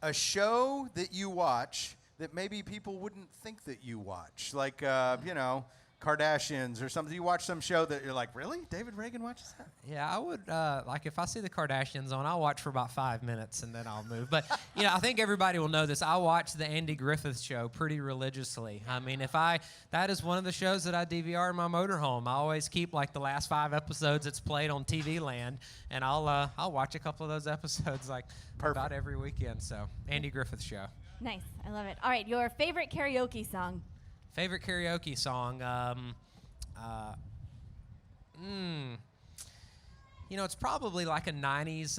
Speaker 2: A show that you watch that maybe people wouldn't think that you watch, like, Kardashians or something. You watch some show that you're like, really? David Reagan watches that?
Speaker 11: Yeah, I would, if I see the Kardashians on, I'll watch for about 5 minutes and then I'll move. But, I think everybody will know this. I watch the Andy Griffith Show pretty religiously. I mean, that is one of the shows that I DVR in my motorhome. I always keep, the last 5 episodes it's played on TV Land, and I'll watch a couple of those episodes, about every weekend. So, Andy Griffith Show.
Speaker 1: Nice. I love it. All right, your favorite karaoke song?
Speaker 11: Favorite karaoke song? It's probably like a 90s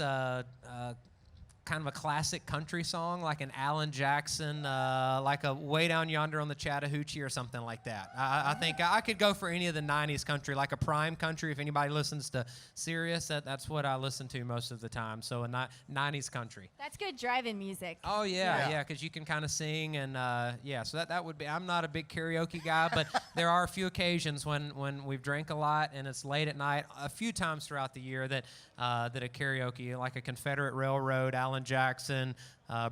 Speaker 11: kind of a classic country song, like an Alan Jackson, like a Way Down Yonder on the Chattahoochee or something like that. I think I could go for any of the 90s country, like a prime country. If anybody listens to Sirius, that's what I listen to most of the time. So a 90s country.
Speaker 1: That's good driving music.
Speaker 11: Oh, yeah, because you can kind of sing. And, so that would be, I'm not a big karaoke guy, but there are a few occasions when we've drank a lot and it's late at night, a few times throughout the year that a karaoke, like a Confederate Railroad, Alan Jackson,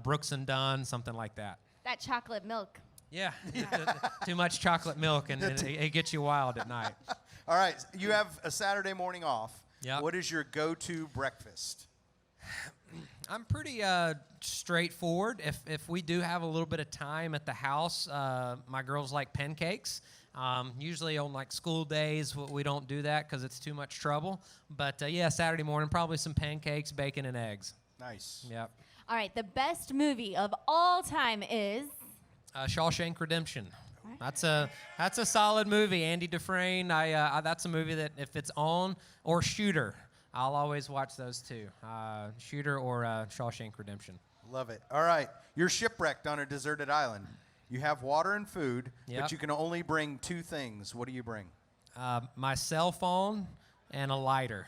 Speaker 11: Brooks and Dunn, something like that.
Speaker 1: That chocolate milk.
Speaker 11: Yeah, too much chocolate milk, and it gets you wild at night.
Speaker 2: All right, you have a Saturday morning off.
Speaker 11: Yep.
Speaker 2: What is your go-to breakfast?
Speaker 11: I'm pretty straightforward. If we do have a little bit of time at the house, my girls like pancakes. Usually on like school days, we don't do that because it's too much trouble. But yeah, Saturday morning, probably some pancakes, bacon, and eggs.
Speaker 2: Nice.
Speaker 11: Yep.
Speaker 1: All right, the best movie of all time is?
Speaker 11: Shawshank Redemption. That's a solid movie. Andy Dufresne. That's a movie that if it's on, or Shooter, I'll always watch those two. Shooter or Shawshank Redemption.
Speaker 2: Love it. All right, you're shipwrecked on a deserted island. You have water and food, but you can only bring 2 things. What do you bring?
Speaker 11: My cell phone and a lighter.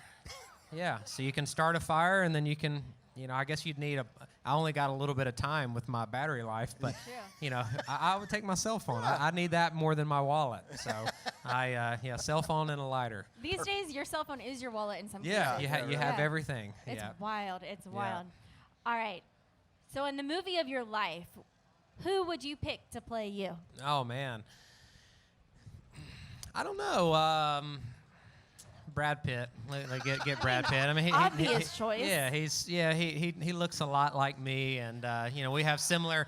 Speaker 11: Yeah, so you can start a fire, and then you can, I guess you'd need I only got a little bit of time with my battery life, but, I would take my cell phone. I need that more than my wallet. So, cell phone and a lighter.
Speaker 1: These days, your cell phone is your wallet in some
Speaker 11: Yeah,
Speaker 1: cases.
Speaker 11: you have everything.
Speaker 1: It's wild. It's wild. All right. So in the movie of your life, who would you pick to play you?
Speaker 11: Oh, man. I don't know. Brad Pitt. Get Brad Pitt. I mean,
Speaker 1: obvious choice.
Speaker 11: Yeah, he looks a lot like me, and we have similar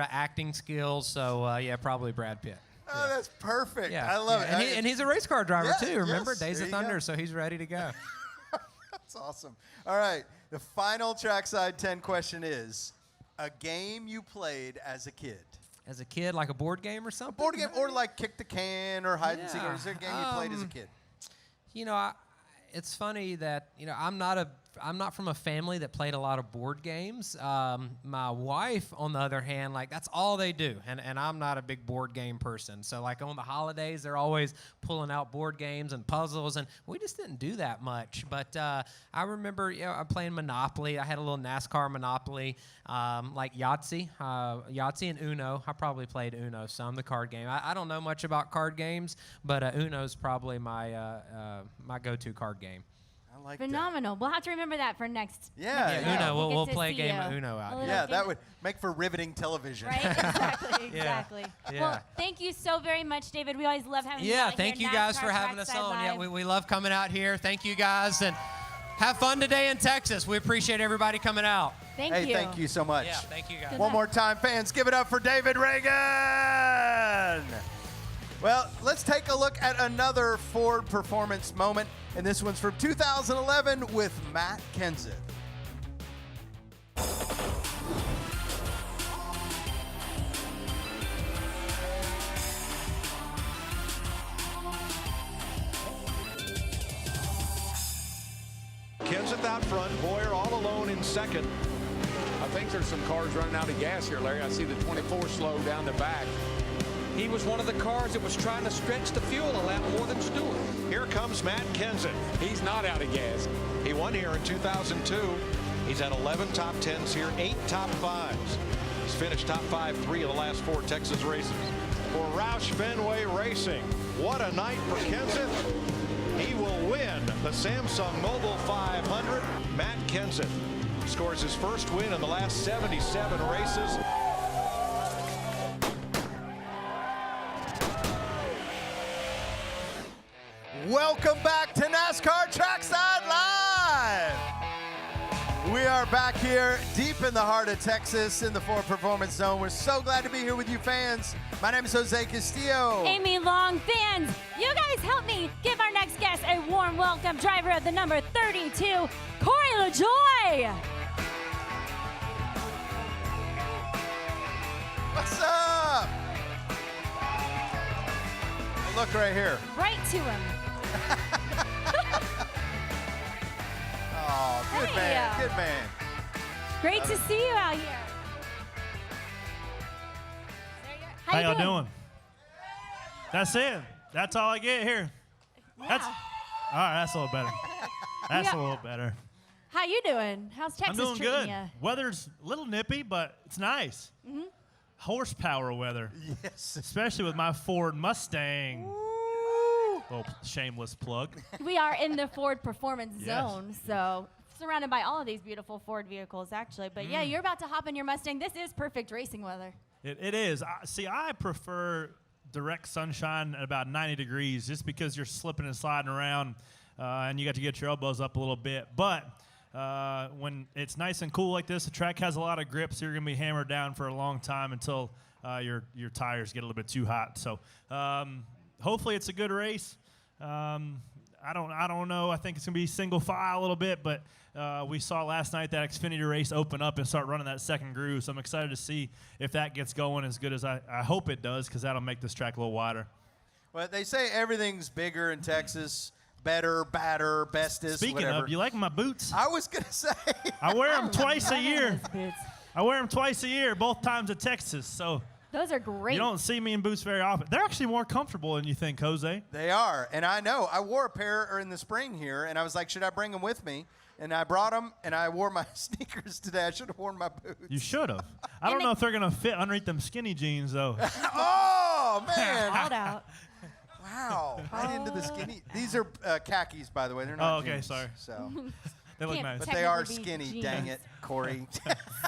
Speaker 11: acting skills. So probably Brad Pitt.
Speaker 2: Oh, that's perfect.
Speaker 11: Yeah,
Speaker 2: I love it.
Speaker 11: And he's a race car driver too. Remember,
Speaker 2: yes,
Speaker 11: Days
Speaker 2: there
Speaker 11: of
Speaker 2: you
Speaker 11: Thunder.
Speaker 2: go.
Speaker 11: So he's ready to go.
Speaker 2: That's awesome. All right, the final Trackside 10 question is: a game you played as a kid.
Speaker 11: As a kid, like a board game or something?
Speaker 2: Board game, or like kick the can or hide and seek. Or is there a game you played as a kid?
Speaker 11: It's funny that I'm not from a family that played a lot of board games. My wife, on the other hand, that's all they do, and I'm not a big board game person. So on the holidays, they're always pulling out board games and puzzles, and we just didn't do that much. But I remember, I'm playing Monopoly. I had a little NASCAR Monopoly, like Yahtzee and Uno. I probably played Uno some, the card game. I don't know much about card games, but Uno's probably my go-to card game.
Speaker 2: I like
Speaker 1: Phenomenal. We'll have to remember that for next.
Speaker 11: Uno. We'll play a game of Uno out here.
Speaker 2: Yeah, that would make for riveting television.
Speaker 1: Right? Exactly.
Speaker 11: Yeah.
Speaker 1: Well, thank you so very much, David. We always love having you out
Speaker 11: thank
Speaker 1: here.
Speaker 11: you guys
Speaker 1: NASCAR
Speaker 11: for having us
Speaker 1: Trackside
Speaker 11: on.
Speaker 1: Live.
Speaker 11: Yeah, we love coming out here. Thank you guys, and have fun today in Texas. We appreciate everybody coming out.
Speaker 1: Thank you.
Speaker 2: Hey, thank you so much.
Speaker 11: Yeah, thank you guys.
Speaker 2: One more time, fans, give it up for David Reagan. Well, let's take a look at another Ford performance moment, and this one's from 2011 with Matt Kenseth.
Speaker 10: Kenseth out front, Boyer all alone in second.
Speaker 12: I think there's some cars running out of gas here, Larry. I see the 24 slow down the back.
Speaker 9: He was one of the cars that was trying to stretch the fuel a lot more than Stewart.
Speaker 10: Here comes Matt Kenseth.
Speaker 12: He's not out of gas.
Speaker 10: He won here in 2002. He's had 11 top 10s here, 8 top 5s. He's finished top 5 3 of the last 4 Texas races. For Roush Fenway Racing, what a night for Kenseth. He will win the Samsung Mobile 500. Matt Kenseth scores his first win in the last 77 races.
Speaker 2: Welcome back to NASCAR Trackside Live. We are back here deep in the heart of Texas in the Ford Performance Zone. We're so glad to be here with you fans. My name is Jose Castillo.
Speaker 1: Amy Long. Fans, you guys help me give our next guest a warm welcome. Driver of the number 32, Corey LaJoy.
Speaker 2: What's up? Look right here.
Speaker 1: Right to him.
Speaker 2: Oh, good man, good man.
Speaker 1: Great to see you out here.
Speaker 13: How y'all doing? That's it. That's all I get here. That's all right. That's a little better. That's a little better.
Speaker 1: How you doing? How's Texas
Speaker 13: I'm doing
Speaker 1: treating
Speaker 13: good.
Speaker 1: you?
Speaker 13: Weather's a little nippy, but it's nice.
Speaker 1: Mm-hmm.
Speaker 13: Horsepower weather.
Speaker 2: Yes.
Speaker 13: Especially with my Ford Mustang. Little shameless plug.
Speaker 1: We are in the Ford Performance
Speaker 13: Yes.
Speaker 1: Zone, so surrounded by all of these beautiful Ford vehicles, actually. But yeah, you're about to hop in your Mustang. This is perfect racing weather.
Speaker 13: It is. I prefer direct sunshine at about 90 degrees just because you're slipping and sliding around and you got to get your elbows up a little bit. But when it's nice and cool like this, the track has a lot of grip, so you're going to be hammered down for a long time until your tires get a little bit too hot. So hopefully it's a good race. I don't know. I think it's going to be single file a little bit, but we saw last night that Xfinity race open up and start running that second groove. So I'm excited to see if that gets going as good as I hope it does, because that'll make this track a little wider.
Speaker 2: Well, they say everything's bigger in Texas. Better, badder, bestest,
Speaker 13: Speaking
Speaker 2: whatever.
Speaker 13: of, you like my boots?
Speaker 2: I was going to say.
Speaker 13: I wear them twice a year. I wear them twice a year, both times at Texas. So
Speaker 1: those are great.
Speaker 13: You don't see me in boots very often. They're actually more comfortable than you think, Jose.
Speaker 2: They are. And I know. I wore a pair in the spring here, and I was like, should I bring them with me? And I brought them, and I wore my sneakers today. I should have worn my boots.
Speaker 13: You should have. I don't know if they're going to fit underneath them skinny jeans, though.
Speaker 2: Oh, man.
Speaker 1: Called out.
Speaker 2: Wow. Right into the skinny. These are khakis, by the way. They're not
Speaker 13: okay,
Speaker 2: jeans,
Speaker 13: sorry.
Speaker 2: So.
Speaker 13: They look
Speaker 1: Can't
Speaker 13: nice.
Speaker 2: But they are
Speaker 1: technically be
Speaker 2: skinny,
Speaker 1: jeans.
Speaker 2: dang it, Corey.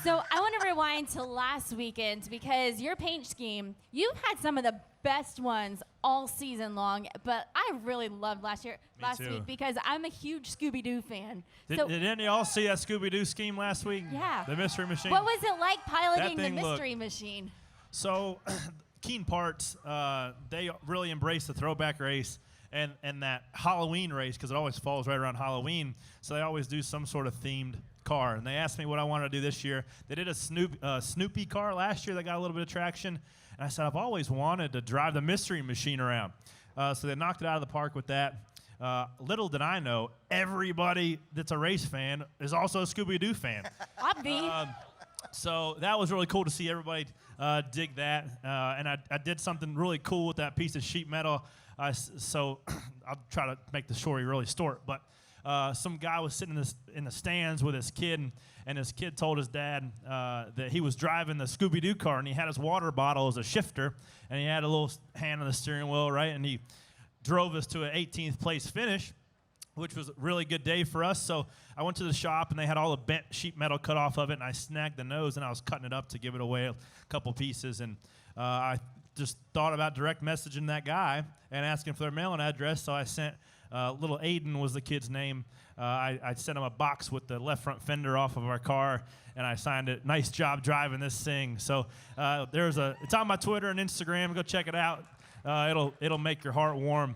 Speaker 1: So I want to rewind to last weekend, because your paint scheme, you had some of the best ones all season long, but I really loved last
Speaker 13: too.
Speaker 1: week, because I'm a huge Scooby-Doo fan.
Speaker 13: Did any of y'all see that Scooby-Doo scheme last week?
Speaker 1: Yeah.
Speaker 13: The Mystery Machine?
Speaker 1: What was it like piloting the
Speaker 13: That thing
Speaker 1: Mystery Machine?
Speaker 13: So Keen Parts, they really embrace the throwback race and that Halloween race, because it always falls right around Halloween. So they always do some sort of themed car. And they asked me what I wanted to do this year. They did a Snoopy car last year that got a little bit of traction. And I said, I've always wanted to drive the Mystery Machine around. So they knocked it out of the park with that. Little did I know, everybody that's a race fan is also a Scooby-Doo fan. So that was really cool to see everybody dig that. And I did something really cool with that piece of sheet metal. So I'll try to make the story really short. But some guy was sitting in the stands with his kid, and his kid told his dad that he was driving the Scooby-Doo car, and he had his water bottle as a shifter, and he had a little hand on the steering wheel, right? And he drove us to an 18th place finish, which was a really good day for us. So I went to the shop, and they had all the bent sheet metal cut off of it, and I snagged the nose, and I was cutting it up to give it away, a couple pieces. And I just thought about direct messaging that guy and asking for their mailing address. So I sent little Aiden was the kid's name. I sent him a box with the left front fender off of our car, and I signed it. Nice job driving this thing. So it's on my Twitter and Instagram. Go check it out. It'll make your heart warm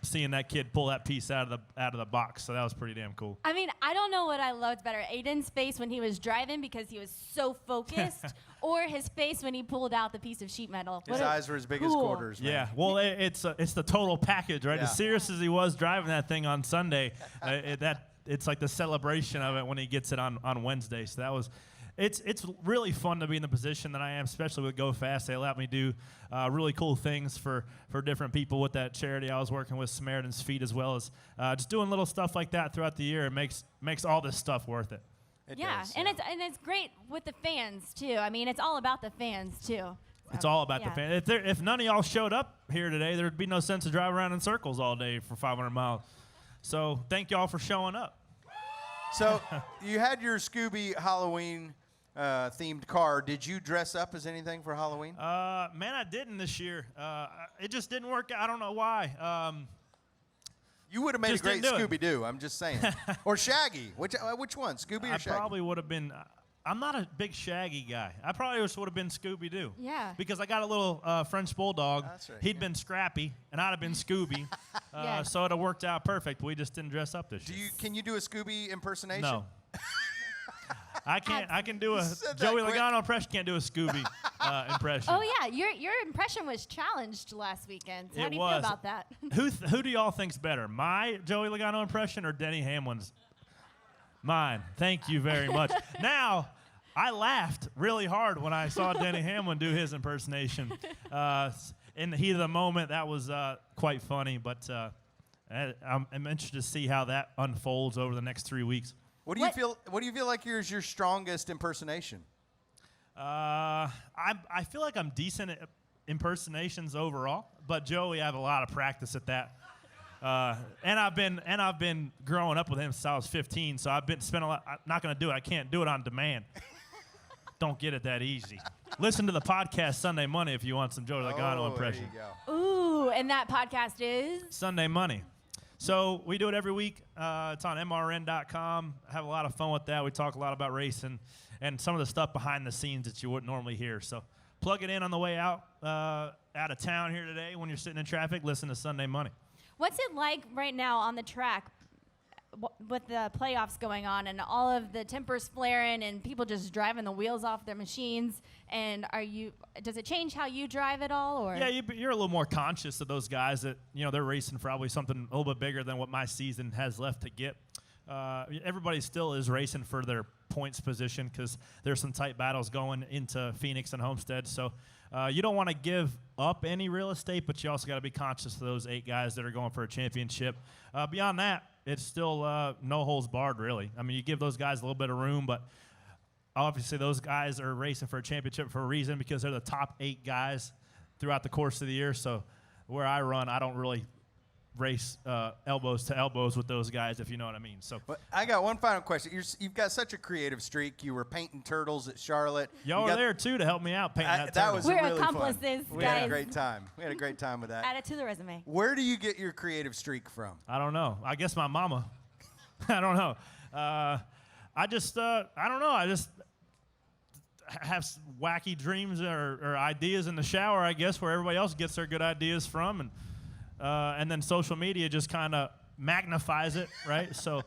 Speaker 13: seeing that kid pull that piece out of the box. So that was pretty damn cool.
Speaker 1: I mean, I don't know what I loved better, Aiden's face when he was driving because he was so focused, or his face when he pulled out the piece of sheet metal.
Speaker 2: His eyes were as big as quarters, man.
Speaker 13: Yeah, well, it's the total package, right?
Speaker 2: Yeah.
Speaker 13: As serious as he was driving that thing on Sunday, it's like the celebration of it when he gets it on Wednesday. So that was. It's really fun to be in the position that I am, especially with Go Fast. They let me do really cool things for different people with that charity I was working with, Samaritan's Feet, as well as just doing little stuff like that throughout the year. It makes all this stuff worth it.
Speaker 2: It
Speaker 1: yeah,
Speaker 2: does,
Speaker 1: and it's great with the fans too. I mean, it's all about the fans too.
Speaker 13: It's all about the fans. If none of y'all showed up here today, there'd be no sense of driving around in circles all day for 500 miles. So thank y'all for showing up.
Speaker 2: So you had your Scooby Halloween themed car. Did you dress up as anything for Halloween?
Speaker 13: Man, I didn't this year. It just didn't work out. I don't know why.
Speaker 2: You would have made a
Speaker 13: just
Speaker 2: great
Speaker 13: didn't do it.
Speaker 2: Scooby-Doo. I'm just saying. Or Shaggy. Which one? Scooby or
Speaker 13: I
Speaker 2: Shaggy?
Speaker 13: probably would have been. I'm not a big Shaggy guy. I probably would have been Scooby-Doo.
Speaker 1: Yeah.
Speaker 13: Because I got a little French bulldog.
Speaker 2: That's right,
Speaker 13: He'd been Scrappy, and I'd have been Scooby.
Speaker 1: Yeah.
Speaker 13: So it would have worked out perfect. We just didn't dress up this year.
Speaker 2: Can you do a Scooby impersonation?
Speaker 13: No. I can't. I can do a
Speaker 2: said that
Speaker 13: Joey
Speaker 2: quick.
Speaker 13: Logano impression. Can't do a Scooby impression.
Speaker 1: Oh yeah, your impression was challenged last weekend. How do you feel about that?
Speaker 13: Who do y'all think's better, my Joey Logano impression or Denny Hamlin's? Mine. Thank you very much. Now, I laughed really hard when I saw Denny Hamlin do his impersonation. In the heat of the moment, that was quite funny. But I'm interested to see how that unfolds over the next 3 weeks.
Speaker 2: What do you feel like is your strongest impersonation?
Speaker 13: I feel like I'm decent at impersonations overall, but Joey, I have a lot of practice at that. And I've been growing up with him since I was 15, so I've been spending a lot. I'm not gonna do it. I can't do it on demand. Don't get it that easy. Listen to the podcast Sunday Money if you want some Joey Logano impression.
Speaker 2: There you go.
Speaker 1: Ooh, and that podcast is
Speaker 13: Sunday Money. So we do it every week. It's on mrn.com. Have a lot of fun with that. We talk a lot about racing and some of the stuff behind the scenes that you wouldn't normally hear. So plug it in on the way out of town here today when you're sitting in traffic. Listen to Sunday Money.
Speaker 1: What's it like right now on the track with the playoffs going on and all of the tempers flaring and people just driving the wheels off their machines? And does it change how you drive at all? Or?
Speaker 13: Yeah, you're a little more conscious of those guys that, they're racing for probably something a little bit bigger than what my season has left to get. Everybody still is racing for their points position because there's some tight battles going into Phoenix and Homestead. So you don't want to give up any real estate, but you also got to be conscious of those 8 guys that are going for a championship. Beyond that, it's still no holes barred, really. I mean, you give those guys a little bit of room, but obviously those guys are racing for a championship for a reason because they're the top 8 guys throughout the course of the year. So where I run, I don't really race elbows to elbows with those guys, if you know what I mean. So
Speaker 2: I got one final question. You've got such a creative streak. You were painting turtles at Charlotte.
Speaker 13: Y'all were there, too, to help me out painting that turtle.
Speaker 2: Was
Speaker 1: We're
Speaker 2: really
Speaker 1: accomplices,
Speaker 2: fun.
Speaker 1: guys.
Speaker 2: We had a great time. We had a great time with that.
Speaker 1: Add it to the resume.
Speaker 2: Where do you get your creative streak from?
Speaker 13: I don't know. I guess my mama. I don't know. I don't know. I just have wacky dreams or ideas in the shower, I guess, where everybody else gets their good ideas from. And then social media just kind of magnifies it, right? So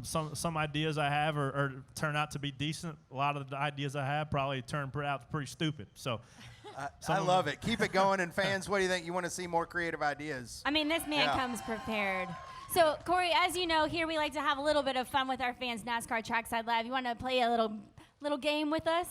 Speaker 13: some ideas I have are turn out to be decent. A lot of the ideas I have probably turn out pretty stupid. So
Speaker 2: I love it. Keep it going. And fans, what do you think? You want to see more creative ideas?
Speaker 1: I mean, this man comes prepared. So, Corey, as you know, here we like to have a little bit of fun with our fans, NASCAR Trackside Live. You want to play a little game with us?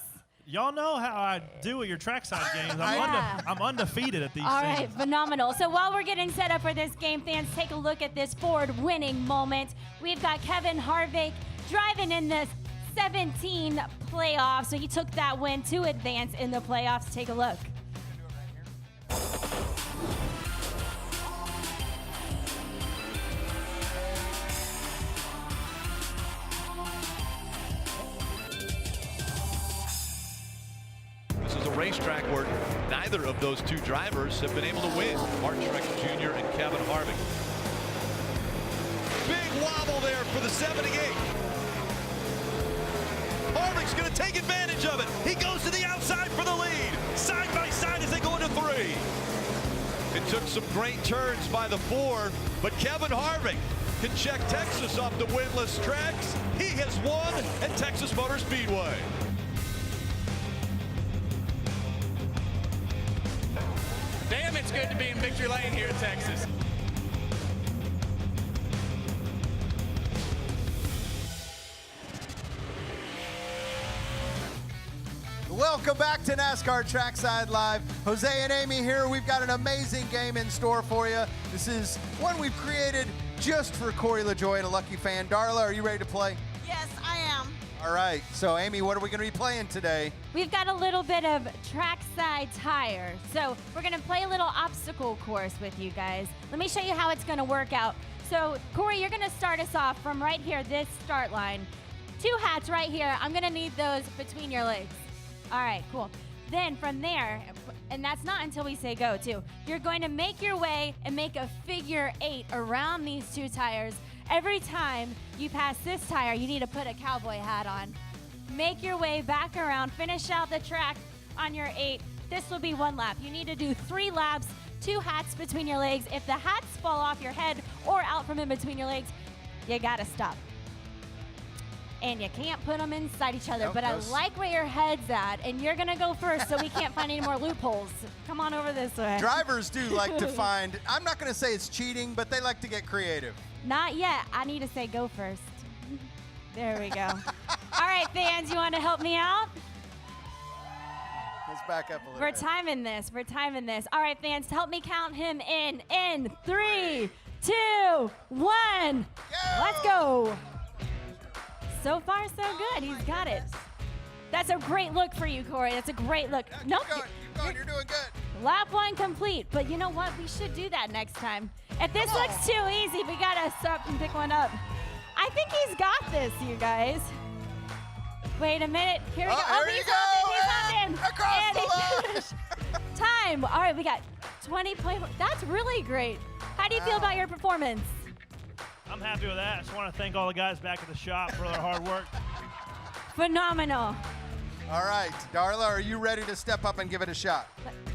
Speaker 13: Y'all know how I do at your trackside games. I'm undefeated at these
Speaker 1: All
Speaker 13: things.
Speaker 1: right, phenomenal. So while we're getting set up for this game, fans, take a look at this Ford winning moment. We've got Kevin Harvick driving in this 17 playoffs. So he took that win to advance in the playoffs. Take a look.
Speaker 14: Racetrack where neither of those 2 drivers have been able to win. Martin Truex Jr. and Kevin Harvick. Big wobble there for the 78. Harvick's going to take advantage of it. He goes to the outside for the lead. Side by side as they go into 3. It took some great turns by the 4, but Kevin Harvick can check Texas off the winless tracks. He has won at Texas Motor Speedway.
Speaker 15: Damn, it's good to be in victory lane here at Texas.
Speaker 2: Welcome back to NASCAR Trackside Live. Jose and Amy here. We've got an amazing game in store for you. This is one we've created just for Corey LaJoie and a lucky fan. Darla, are you ready to play?
Speaker 16: Yes, I am.
Speaker 2: All right. So, Amy, what are we going to be playing today?
Speaker 1: We've got a little bit of trackside tire. So we're going to play a little obstacle course with you guys. Let me show you how it's going to work out. So, Corey, you're going to start us off from right here, this start line. 2 hats right here. I'm going to need those between your legs. All right, cool. Then from there, and that's not until we say go, too. You're going to make your way and make a figure 8 around these 2 tires. Every time you pass this tire, you need to put a cowboy hat on. Make your way back around, finish out the track on your 8. This will be 1 lap. You need to do 3 laps, 2 hats between your legs. If the hats fall off your head or out from in between your legs, you gotta stop. And you can't put them inside each other.
Speaker 2: Nope,
Speaker 1: but I like where your head's at, and you're gonna go first so we can't find any more loopholes. Come on over this way.
Speaker 2: Drivers do like to find, I'm not going to say it's cheating, but they like to get creative.
Speaker 1: Not yet. I need to say go first. There we go. All right, fans, you want to help me out?
Speaker 2: Let's back up a little
Speaker 1: We're
Speaker 2: bit.
Speaker 1: timing this. We're timing this. All right, fans, help me count him in 3, 2, 1. Let's go. So far, so good. He's got it. That's a great look for you, Corey. That's a great look.
Speaker 2: Keep going. You're doing good.
Speaker 1: Lap 1 complete. But you know what? We should do that next time. If this looks too easy, we got to stop and pick one up. I think he's got this, you guys. Wait a minute. Here we go.
Speaker 2: There you
Speaker 1: He's
Speaker 2: go.
Speaker 1: on in.
Speaker 2: Across
Speaker 1: And
Speaker 2: the
Speaker 1: he
Speaker 2: line.
Speaker 1: finished. Time. All right, we got 20 points. That's really great. How do you feel about your performance?
Speaker 13: I'm happy with that. I just want to thank all the guys back at the shop for their hard work.
Speaker 1: Phenomenal.
Speaker 2: All right, Darla, are you ready to step up and give it a shot?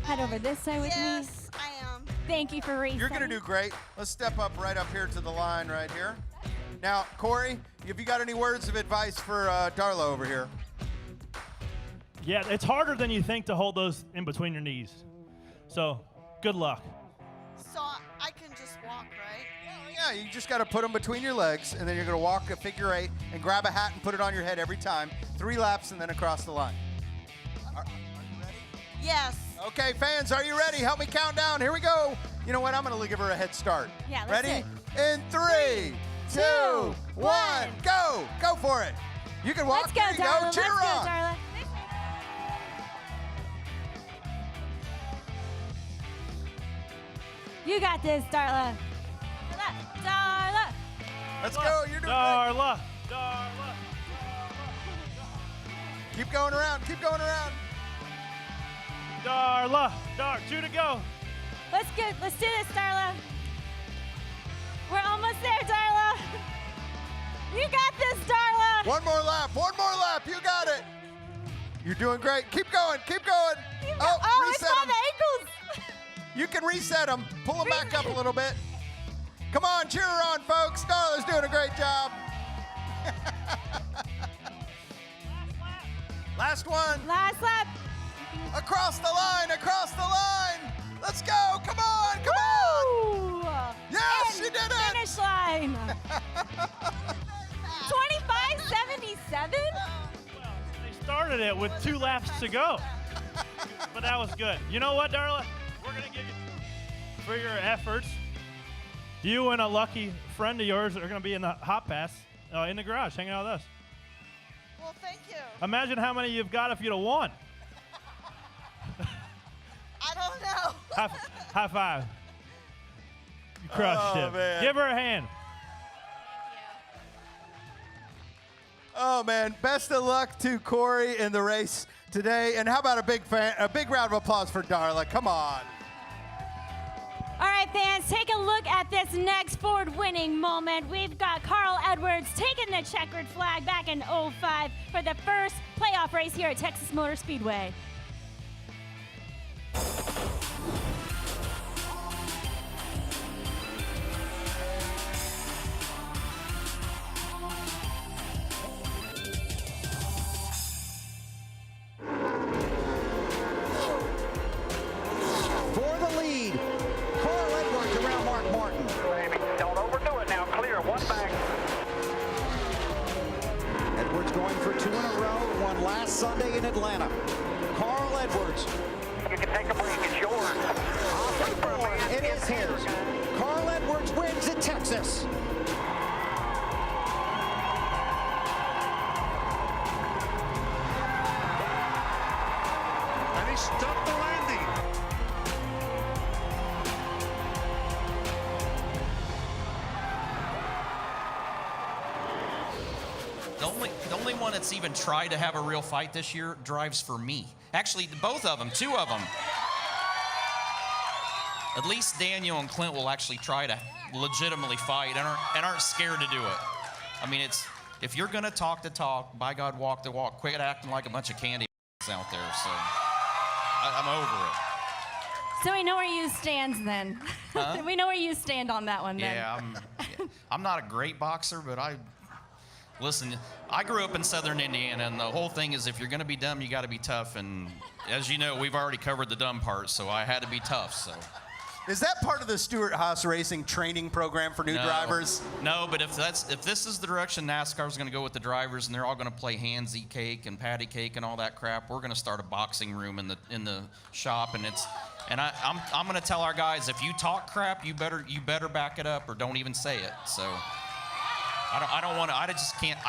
Speaker 1: Head over this side with me.
Speaker 16: Yes, I am.
Speaker 1: Thank you for racing.
Speaker 2: You're going to do great. Let's step up right up here to the line right here. Now, Corey, have you got any words of advice for Darla over here?
Speaker 13: Yeah, it's harder than you think to hold those in between your knees. So, good luck.
Speaker 16: So I can just walk, right?
Speaker 2: Yeah, you just got to put them between your legs, and then you're going to walk a figure 8 and grab a hat and put it on your head every time. 3 laps and then across the line. Are you ready?
Speaker 16: Yes.
Speaker 2: Okay, fans, are you ready? Help me count down. Here we go. You know what? I'm going to give her a head start.
Speaker 1: Yeah, let's
Speaker 2: ready?
Speaker 1: do it.
Speaker 2: In 3, 2, 1, go. Go for it. You can walk.
Speaker 1: Let's go,
Speaker 2: There you
Speaker 1: Darla.
Speaker 2: go. Cheer
Speaker 1: Let's
Speaker 2: on.
Speaker 1: go, Darla. You got this, Darla. Darla.
Speaker 2: Let's go. You're doing
Speaker 13: Darla.
Speaker 2: great. Keep going around. Keep going around.
Speaker 13: Darla. 2 to go.
Speaker 1: Let's do this, Darla. We're almost there, Darla. You got this, Darla.
Speaker 2: One more lap. One more lap. You got it. You're doing great. Keep going. Keep going.
Speaker 1: Oh, I
Speaker 2: reset
Speaker 1: saw
Speaker 2: 'em.
Speaker 1: the ankles.
Speaker 2: You can reset them. Pull them back up a little bit. Come on, cheer her on, folks. Darla's doing a great job. Last one.
Speaker 1: Last lap.
Speaker 2: Across the line, across the line. Let's go. Come on, come on. Yes, she did it.
Speaker 1: Finish line. 25:77.
Speaker 13: They started it with 2 laps to go. But that was good. You know what, Darla? We're going to give you, for your efforts, you and a lucky friend of yours are going to be in the hot pass in the garage hanging out with us.
Speaker 16: Well, thank you.
Speaker 13: Imagine how many you've got if you'd have won.
Speaker 16: I don't know.
Speaker 13: High five. You crushed it.
Speaker 2: Man.
Speaker 13: Give her a hand.
Speaker 2: Oh, man. Best of luck to Corey in the race today. And how about a big round of applause for Darla? Come on.
Speaker 1: All right, fans, take a look at this next Ford winning moment. We've got Carl Edwards taking the checkered flag back in 05 for the first playoff race here at Texas Motor Speedway.
Speaker 17: For the lead, Carl Edwards around Mark Martin.
Speaker 18: Don't overdo it now. Clear. One back.
Speaker 17: Edwards going for 2 in a row. Won last Sunday in Atlanta. Carl Edwards.
Speaker 18: You can take a break. It's yours.
Speaker 17: It is his. Carl Edwards wins at Texas.
Speaker 14: And he stopped the landing.
Speaker 19: The only one that's even tried to have a real fight this year drives for me. Actually, both of them, 2 of them. At least Daniel and Clint will actually try to legitimately fight and aren't scared to do it. I mean, if you're gonna talk the talk, by God, walk the walk. Quit acting like a bunch of candy out there. So I'm over it.
Speaker 1: So we know where you stand then.
Speaker 19: Huh?
Speaker 1: We know where you stand on that one then.
Speaker 19: Yeah, I'm not a great boxer, but listen, I grew up in Southern Indiana, and the whole thing is if you're going to be dumb, you got to be tough. And as you know, we've already covered the dumb part, so I had to be tough. So.
Speaker 2: Is that part of the Stewart Haas Racing training program for new drivers?
Speaker 19: No, but if this is the direction NASCAR's going to go with the drivers, and they're all going to play hands eat cake and patty cake and all that crap, we're going to start a boxing room in the shop, and I'm going to tell our guys, if you talk crap, you better back it up or don't even say it. So. I don't want to. I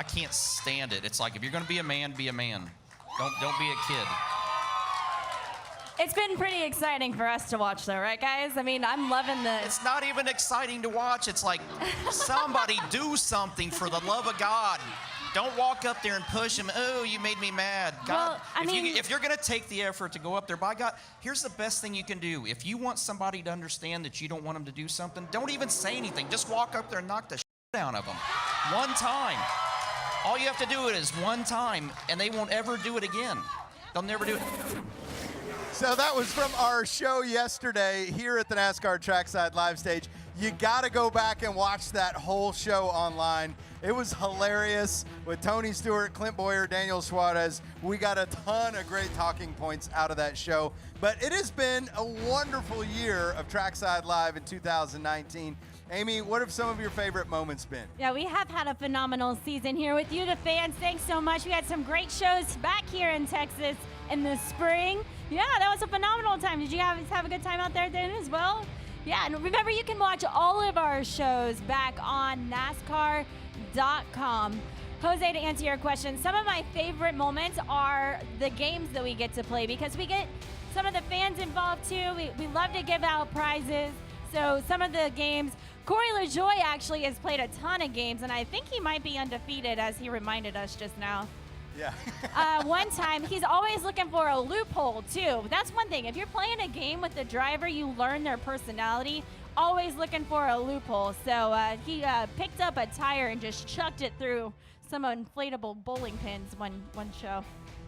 Speaker 19: can't stand it. It's like if you're going to be a man, be a man. Don't be a kid.
Speaker 1: It's been pretty exciting for us to watch, though, right, guys? I mean, I'm loving the.
Speaker 19: It's not even exciting to watch. It's like somebody do something for the love of God. Don't walk up there and push him. Oh, you made me mad. God,
Speaker 1: Well,
Speaker 19: if you're going to take the effort to go up there, by God, here's the best thing you can do. If you want somebody to understand that you don't want them to do something, don't even say anything. Just walk up there and knock the down of them. One time. All you have to do it is one time, and they won't ever do it again. They'll never do it.
Speaker 2: So that was from our show yesterday here at the NASCAR Trackside live stage. You got to go back and watch that whole show online. It was hilarious with Tony Stewart, Clint Boyer, Daniel Suarez. We got a ton of great talking points out of that show. But it has been a wonderful year of Trackside Live in 2019. Amy, what have some of your favorite moments been?
Speaker 1: Yeah, we have had a phenomenal season here with you, the fans. Thanks so much. We had some great shows back here in Texas in the spring. Yeah, that was a phenomenal time. Did you guys have a good time out there then as well? Yeah, and remember, you can watch all of our shows back on NASCAR.com. Jose, to answer your question, some of my favorite moments are the games that we get to play because we get some of the fans involved too. We love to give out prizes. So some of the games, Corey LaJoie actually has played a ton of games, and I think he might be undefeated, as he reminded us just now.
Speaker 2: Yeah.
Speaker 1: One time, he's always looking for a loophole, too. That's one thing. If you're playing a game with the driver, you learn their personality. Always looking for a loophole. So he picked up a tire and just chucked it through some inflatable bowling pins one show.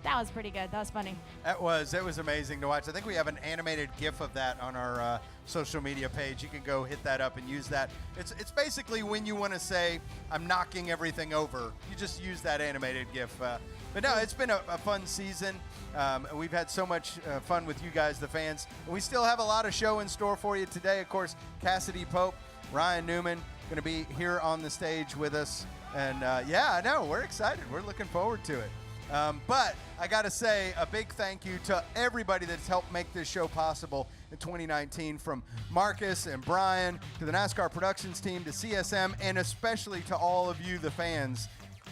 Speaker 1: That was pretty good. That was funny.
Speaker 2: It was amazing to watch. I think we have an animated GIF of that on our social media page. You can go hit that up and use that. It's basically when you want to say, I'm knocking everything over, you just use that animated GIF. But no, it's been a fun season. We've had so much fun with you guys, the fans. And we still have a lot of show in store for you today. Of course, Cassidy Pope, Ryan Newman, going to be here on the stage with us. And yeah, I know, we're excited. We're looking forward to it. But I got to say a big thank you to everybody that's helped make this show possible in 2019, from Marcus and Brian to the NASCAR productions team to CSM, and especially to all of you, the fans.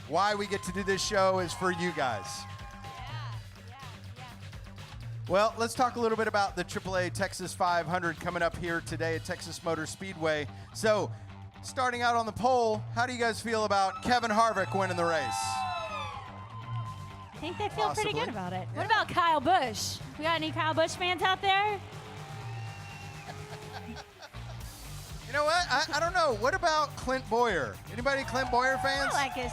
Speaker 2: Why we get to do this show is for you guys. Well, let's talk a little bit about the AAA Texas 500 coming up here today at Texas Motor Speedway. So, starting out on the pole, how do you guys feel about Kevin Harvick winning the race?
Speaker 1: I think they feel
Speaker 2: Possibly.
Speaker 1: pretty good about it. What about Kyle Busch? We got any Kyle Busch fans out there?
Speaker 2: You know what? I don't know. What about Clint Boyer? Anybody Clint Boyer fans?
Speaker 1: I like it.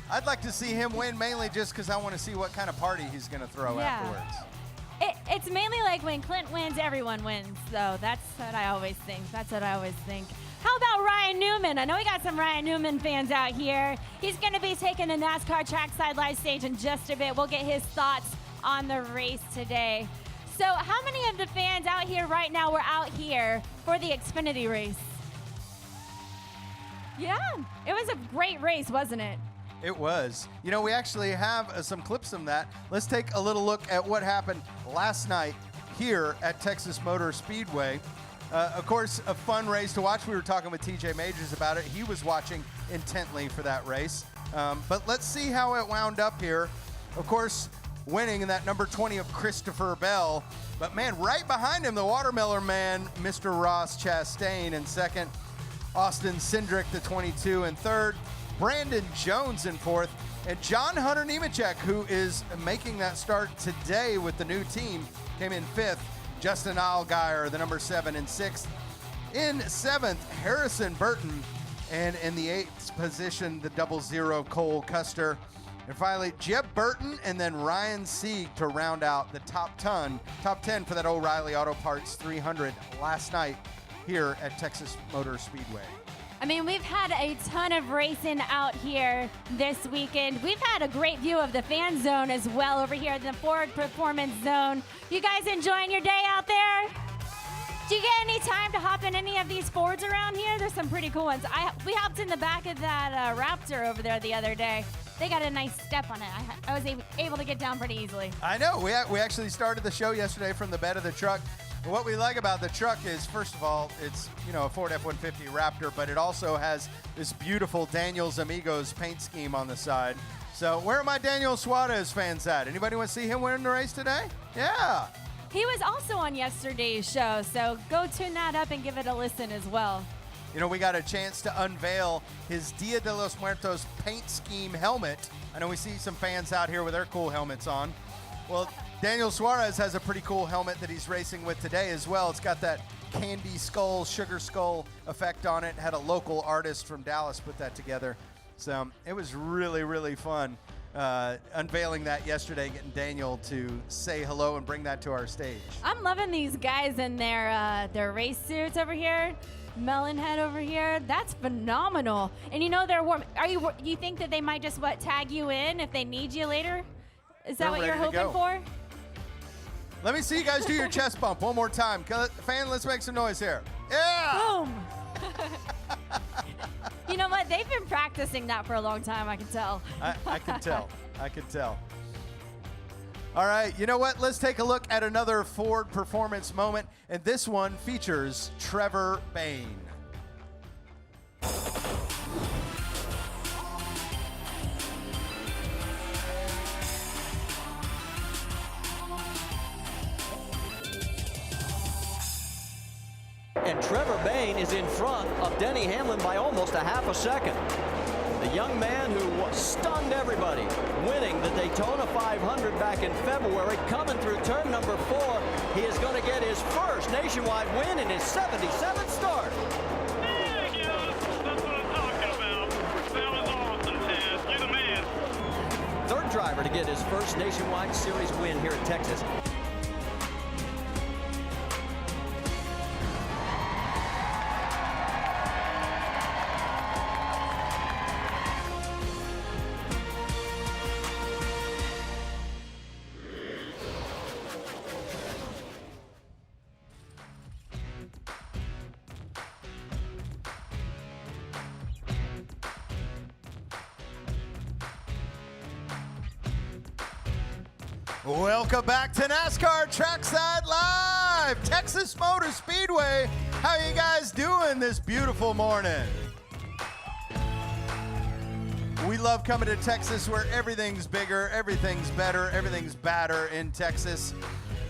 Speaker 2: I'd like to see him win, mainly just because I want to see what kind of party he's going to throw afterwards.
Speaker 1: It's mainly like when Clint wins, everyone wins. So that's what I always think. How about Ryan Newman? I know we got some Ryan Newman fans out here. He's going to be taking the NASCAR Trackside live stage in just a bit. We'll get his thoughts on the race today. So how many of the fans out here right now were out here for the Xfinity race? Yeah, it was a great race, wasn't it?
Speaker 2: It was. You know, we actually have some clips from that. Let's take a little look at what happened last night here at Texas Motor Speedway. Of course, a fun race to watch. We were talking with TJ Majors about it. He was watching intently for that race. But let's see how it wound up here. Of course, winning in that number 20 of Christopher Bell. But, man, right behind him, the Watermelon Man, Mr. Ross Chastain in second. Austin Cindric, the 22, in third. Brandon Jones in fourth. And John Hunter Nemechek, who is making that start today with the new team, came in fifth. Justin Allgaier, the number 7, in sixth. In seventh, Harrison Burton. And in the eighth position, the 00 Cole Custer. And finally, Jeb Burton and then Ryan Sieg to round out the top 10 for that O'Reilly Auto Parts 300 last night here at Texas Motor Speedway.
Speaker 1: I mean, we've had a ton of racing out here this weekend. We've had a great view of the fan zone as well over here in the Ford Performance Zone. You guys enjoying your day out there? Do you get any time to hop in any of these Fords around here? There's some pretty cool ones. We hopped in the back of that Raptor over there the other day. They got a nice step on it. I was able to get down pretty easily.
Speaker 2: I know. We actually started the show yesterday from the bed of the truck. What we like about the truck is, first of all, it's, you know, a Ford F-150 Raptor, but it also has this beautiful Daniel's Amigos paint scheme on the side. So where are my Daniel Suarez fans at? Anybody want to see him win the race today? Yeah.
Speaker 1: He was also on yesterday's show, so go tune that up and give it a listen as well.
Speaker 2: You know, we got a chance to unveil his Dia de los Muertos paint scheme helmet. I know we see some fans out here with their cool helmets on. Well, Daniel Suarez has a pretty cool helmet that he's racing with today as well. It's got that candy skull, sugar skull effect on it. Had a local artist from Dallas put that together. So it was really, really fun unveiling that yesterday, getting Daniel to say hello and bring that to our stage.
Speaker 1: I'm loving these guys in their race suits over here. Melonhead over here. That's phenomenal. And you know they're warm. You think that they might just tag you in if they need you later? Is that what you're hoping for?
Speaker 2: Let me see you guys do your chest bump one more time. Fan, let's make some noise here. Yeah!
Speaker 1: Boom! You know what? They've been practicing that for a long time, I can tell.
Speaker 2: I can tell. I can tell. All right, you know what? Let's take a look at another Ford performance moment, and this one features Trevor Bayne.
Speaker 20: And Trevor Bayne is in front of Denny Hamlin by almost a half a second. The young man who stunned everybody, winning the Daytona 500 back in February, coming through turn number 4. He is going to get his first nationwide win in his 77th start. Third driver to get his first nationwide series win here at Texas.
Speaker 2: Welcome back to NASCAR Trackside Live, Texas Motor Speedway. How you guys doing this beautiful morning? We love coming to Texas where everything's bigger, everything's better, everything's badder in Texas.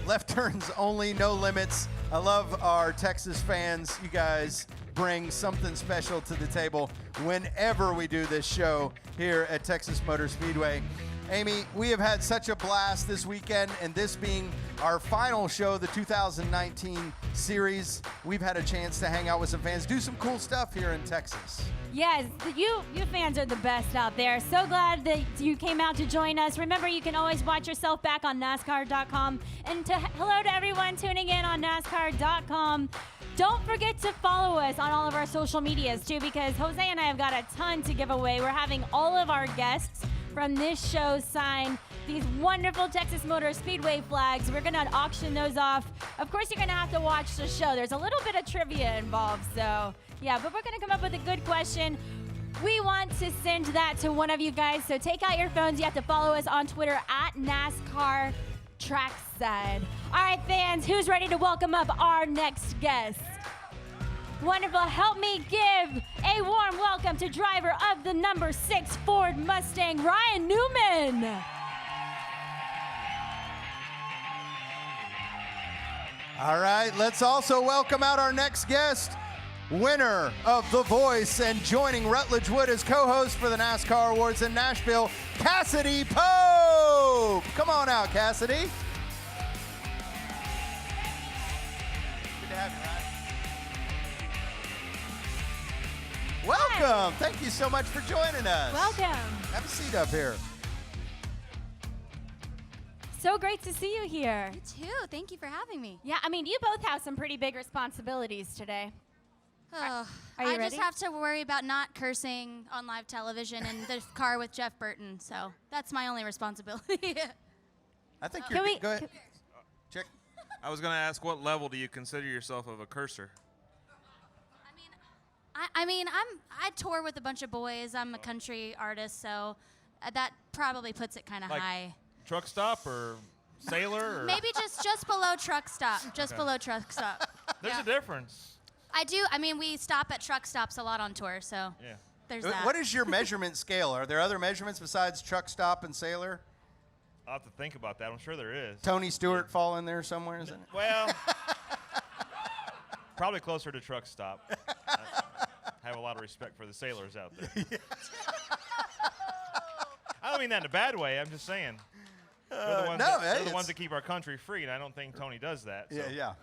Speaker 2: Left turns only, no limits. I love our Texas fans. You guys bring something special to the table whenever we do this show here at Texas Motor Speedway. Amy, we have had such a blast this weekend, and this being our final show of the 2019 series, we've had a chance to hang out with some fans, do some cool stuff here in Texas.
Speaker 1: Yes, you fans are the best out there. So glad that you came out to join us. Remember, you can always watch yourself back on NASCAR.com. And hello to everyone tuning in on NASCAR.com. Don't forget to follow us on all of our social medias, too, because Jose and I have got a ton to give away. We're having all of our guests from this show sign these wonderful Texas Motor Speedway flags. We're going to auction those off. Of course, you're going to have to watch the show. There's a little bit of trivia involved, so yeah, but we're going to come up with a good question. We want to send that to one of you guys, so take out your phones. You have to follow us on Twitter at NASCAR Trackside. All right, fans, who's ready to welcome up our next guest? Wonderful. Help me give a warm welcome to driver of the number 6 Ford Mustang, Ryan Newman.
Speaker 2: All right, let's also welcome out our next guest, winner of The Voice and joining Rutledge Wood as co-host for the NASCAR Awards in Nashville, Cassidy Pope. Come on out, Cassidy. Good to have you, Ryan. Welcome. Hi. Thank you so much for joining us.
Speaker 1: Welcome.
Speaker 2: Have a seat up here.
Speaker 1: So great to see you here.
Speaker 21: You too. Thank you for having me.
Speaker 1: Yeah, I mean, you both have some pretty big responsibilities today.
Speaker 21: Oh,
Speaker 1: are you
Speaker 21: I
Speaker 1: ready?
Speaker 21: just have to worry about not cursing on live television in the car with Jeff Burton, so that's my only responsibility.
Speaker 2: I think you're good. Go ahead. Check.
Speaker 22: I was going to ask, what level do you consider yourself of a cursor?
Speaker 21: I mean, I tour with a bunch of boys. I'm a country artist, so that probably puts it kind of high.
Speaker 22: Truck stop or sailor? Or?
Speaker 21: Maybe just below truck stop. Just
Speaker 22: Okay.
Speaker 21: below truck stop.
Speaker 22: There's
Speaker 21: Yeah.
Speaker 22: a difference.
Speaker 21: I do. I mean, we stop at truck stops a lot on tour, so
Speaker 22: Yeah.
Speaker 21: there's that.
Speaker 2: What is your measurement scale? Are there other measurements besides truck stop and sailor?
Speaker 22: I'll have to think about that. I'm sure there is.
Speaker 2: Tony Stewart fall in there somewhere, isn't it?
Speaker 22: Well, probably closer to truck stop. I have a lot of respect for the sailors out there. I don't mean that in a bad way. I'm just saying. They're the ones, they're the ones that keep our country free, and I don't think Tony does that. So.
Speaker 2: Yeah.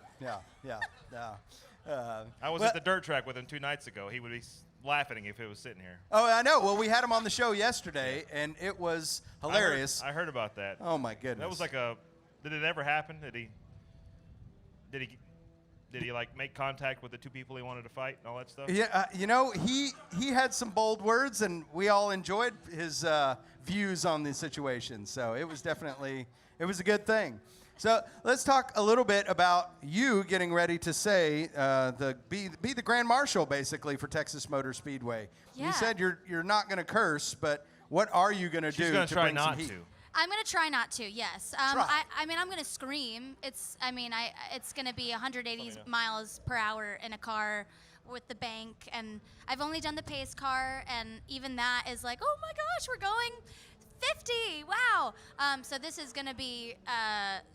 Speaker 22: I was at the dirt track with him 2 nights ago. He would be laughing if it was sitting here.
Speaker 2: Oh, I know. Well, we had him on the show yesterday, and it was hilarious.
Speaker 22: I heard about that.
Speaker 2: Oh my goodness.
Speaker 22: That was like did it ever happen? Did he like make contact with the 2 people he wanted to fight and all that stuff?
Speaker 2: Yeah, you know, he had some bold words, and we all enjoyed his views on the situation. So it was definitely a good thing. So let's talk a little bit about you getting ready to say be the Grand Marshal basically for Texas Motor Speedway.
Speaker 21: Yeah.
Speaker 2: You said you're not going to curse, but what are you going to do?
Speaker 22: She's going to try
Speaker 2: bring some
Speaker 22: not
Speaker 2: heat?
Speaker 22: to.
Speaker 21: I'm gonna try not to. Yes.
Speaker 2: Try.
Speaker 21: I mean, I'm gonna scream. It's gonna be 180 miles per hour in a car with the bank, and I've only done the pace car, and even that is like, oh my gosh, we're going 50. Wow. So this is gonna be